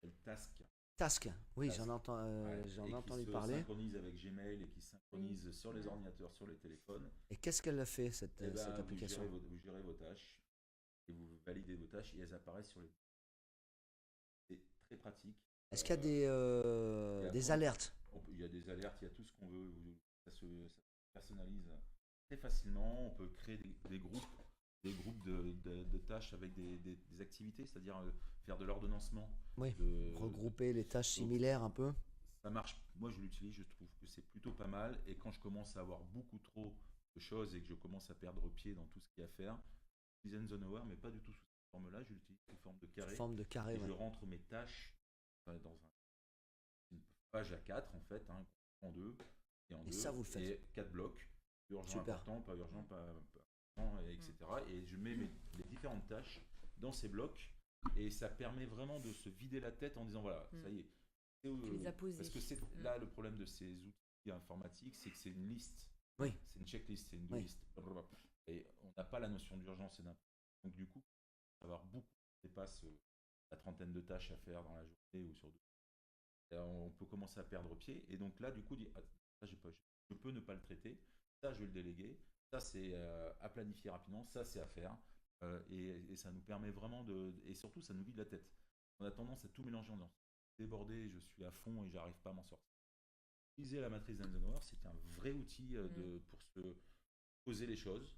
elle Task. Task. Oui, Task. j'en Ouais, ai et entendu qui se parler. synchronise avec Gmail et qui se synchronise sur les ordinateurs, sur les téléphones. Et qu'est-ce qu'elle a fait, cette Eh ben, application? vous gérez vos tâches et vous validez vos tâches et elles apparaissent sur les. C'est très pratique. Est-ce qu'il y a des après, alertes? Il y a des alertes, il y a tout ce qu'on veut. Ça se personnalise très facilement. On peut créer des groupes de tâches avec des activités, c'est-à-dire faire de l'ordonnancement. Oui, de- regrouper les tâches similaires un peu. Ça marche. Moi, je l'utilise, je trouve que c'est plutôt pas mal. Et quand je commence à avoir beaucoup trop de choses et que je commence à perdre pied dans tout ce qu'il y a à faire, j'utilise Eisenhower, mais pas du tout sous cette forme-là. Je l'utilise sous forme de carré. Forme de carré, Et je ouais. rentre mes tâches dans une page A4 en fait, hein, en deux et en Et deux. ça, vous le faites. Et 4 blocs, urgent, Super. important, pas urgent, pas urgent, etc. Et je mets les différentes tâches dans ces blocs et ça permet vraiment de se vider la tête en disant voilà, ça y est. Tu les as posés. Parce que c'est là le problème de ces outils informatiques, c'est que c'est une liste. Oui. C'est une checklist, c'est une Oui. liste. Et on n'a pas la notion d'urgence et d'impôt. Donc du coup, avoir beaucoup qui dépasse la trentaine de tâches à faire dans la journée ou sur deux. Et on peut commencer à perdre pied. Et donc là, du coup, ça, je peux ne pas le traiter. Ça, je vais le déléguer. Ça, c'est à planifier rapidement. Ça, c'est à faire. Et ça nous permet vraiment de. Et surtout, ça nous vide la tête. On a tendance à tout mélanger en disant débordé, je suis à fond et j'arrive pas à m'en sortir. Utiliser la matrice d'Eisenhower, c'est un vrai outil pour se poser les choses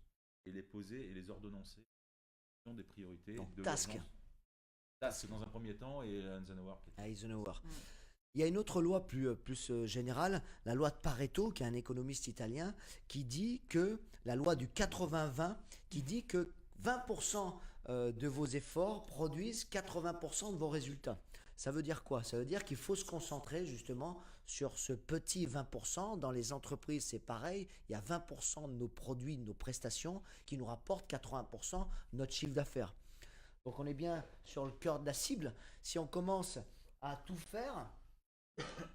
et les poser et les ordonnancer en fonction des priorités. Donc, de task. l'urgence. Task dans un premier temps et Eisenhower. Eisenhower. Il y a une autre loi plus générale, la loi de Pareto, qui est un économiste italien, qui dit que, la loi du 80-20, qui dit que 20% de vos efforts produisent 80% de vos résultats. Ça veut dire quoi? Ça veut dire qu'il faut se concentrer justement sur ce petit 20%. Dans les entreprises, c'est pareil. Il y a 20% de nos produits, de nos prestations qui nous rapportent 80% de notre chiffre d'affaires. Donc on est bien sur le cœur de la cible. Si on commence à tout faire,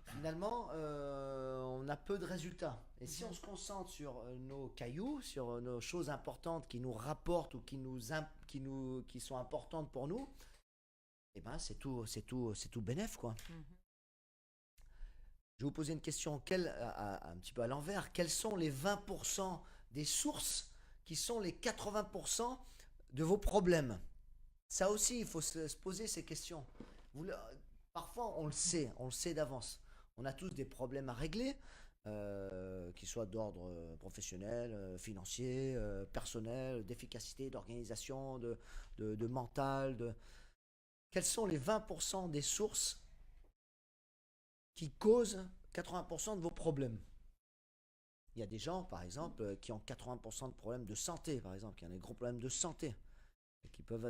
finalement, on a peu de résultats. Et si on se concentre sur nos cailloux, sur nos choses importantes qui nous rapportent ou qui sont importantes pour nous, eh ben c'est tout bénef, quoi. Je vais vous poser une question un petit peu à l'envers. Quels sont les 20% des sources qui sont les 80% de vos problèmes? Ça aussi, il faut se poser ces questions. Parfois, on le sait d'avance. On a tous des problèmes à régler, qu'ils soient d'ordre professionnel, financier, personnel, d'efficacité, d'organisation, de mental. Quelles sont les 20% des sources qui causent 80% de vos problèmes? Il y a des gens, par exemple, qui ont 80% de problèmes de santé, par exemple, qui ont des gros problèmes de santé. qui peuvent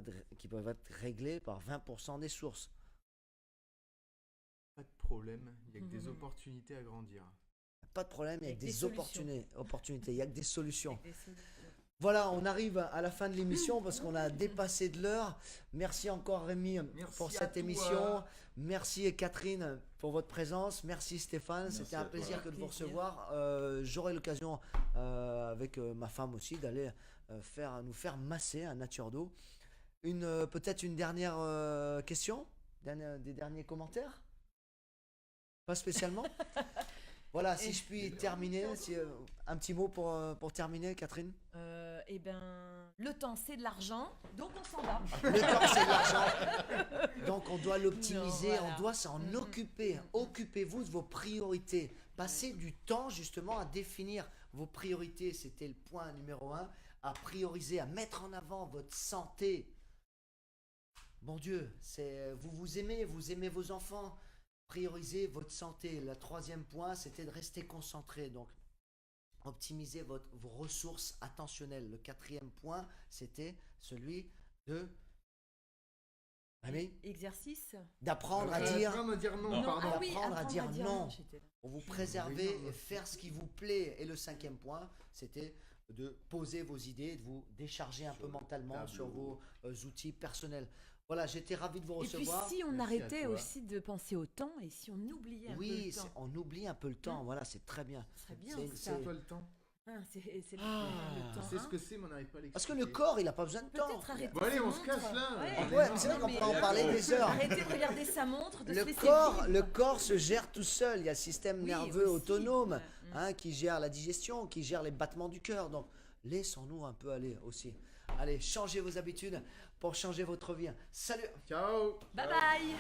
être réglés par 20% des sources. Pas de problème, il y a que des opportunités à grandir. Pas de problème, il y a Avec que des des solutions. opportunités, il y a que des solutions. Avec des solutions. Voilà, on arrive à la fin de l'émission parce qu'on a dépassé de l'heure. Merci encore Rémi Merci pour à cette toi. émission. Merci Catherine pour votre présence. Merci Stéphane, Merci c'était à un toi. plaisir que de vous Plaisir. recevoir. J'aurai l'occasion avec ma femme aussi d'aller nous faire masser à Nature d'eau. Peut-être une dernière question, des derniers commentaires? Pas spécialement. Voilà, si je puis terminer, un petit mot pour terminer, Catherine. Eh ben, le temps c'est de l'argent, donc on s'en va. Le temps, c'est de l'argent. Donc, on doit l'optimiser, Non, voilà. on doit s'en occuper. Occupez-vous de vos priorités. Passez du temps, justement, à définir vos priorités. C'était le point numéro 1. À prioriser, à mettre en avant votre santé. Mon Dieu, vous aimez vos enfants. Priorisez votre santé. Le 3e point, c'était de rester concentré. Donc, optimisez vos ressources attentionnelles. Le 4e point, c'était celui de Exercice. d'apprendre à dire, Tu vas me dire non, Non. pardon. Ah oui, apprendre à dire non. j'étais là. pour vous préserver et faire ce qui vous plaît. Et le 5e point, c'était de poser vos idées, de vous décharger un peu mentalement tableau. sur vos outils personnels. Voilà, j'étais ravi de vous Et puis recevoir. si on Merci à arrêtait toi. aussi de penser au temps et si on oubliait un peu Oui, le temps, on oublie un peu le temps. Voilà, c'est très bien. ce serait bien c'est- ça. C'est toi le temps. Hein, c'est le, Ah. le temps. C'est ce hein. que c'est, mais on n'arrive pas à l'expliquer. Parce que le corps, il n'a pas besoin de temps. Peut-être arrêter Bon, allez, ses on se casse, montres. là. Ouais, Ouais, c'est vrai non, qu'on mais- pourrait en parler des heures. Arrêtez de regarder sa montre, de se laisser Le vivre. corps se gère tout seul. Il y a le système Oui, nerveux aussi. autonome Ouais. qui gère la digestion, qui gère les battements du cœur. Donc, laissons-nous un peu aller aussi. Allez, changez vos habitudes pour changer votre vie. Salut! Ciao. Bye bye.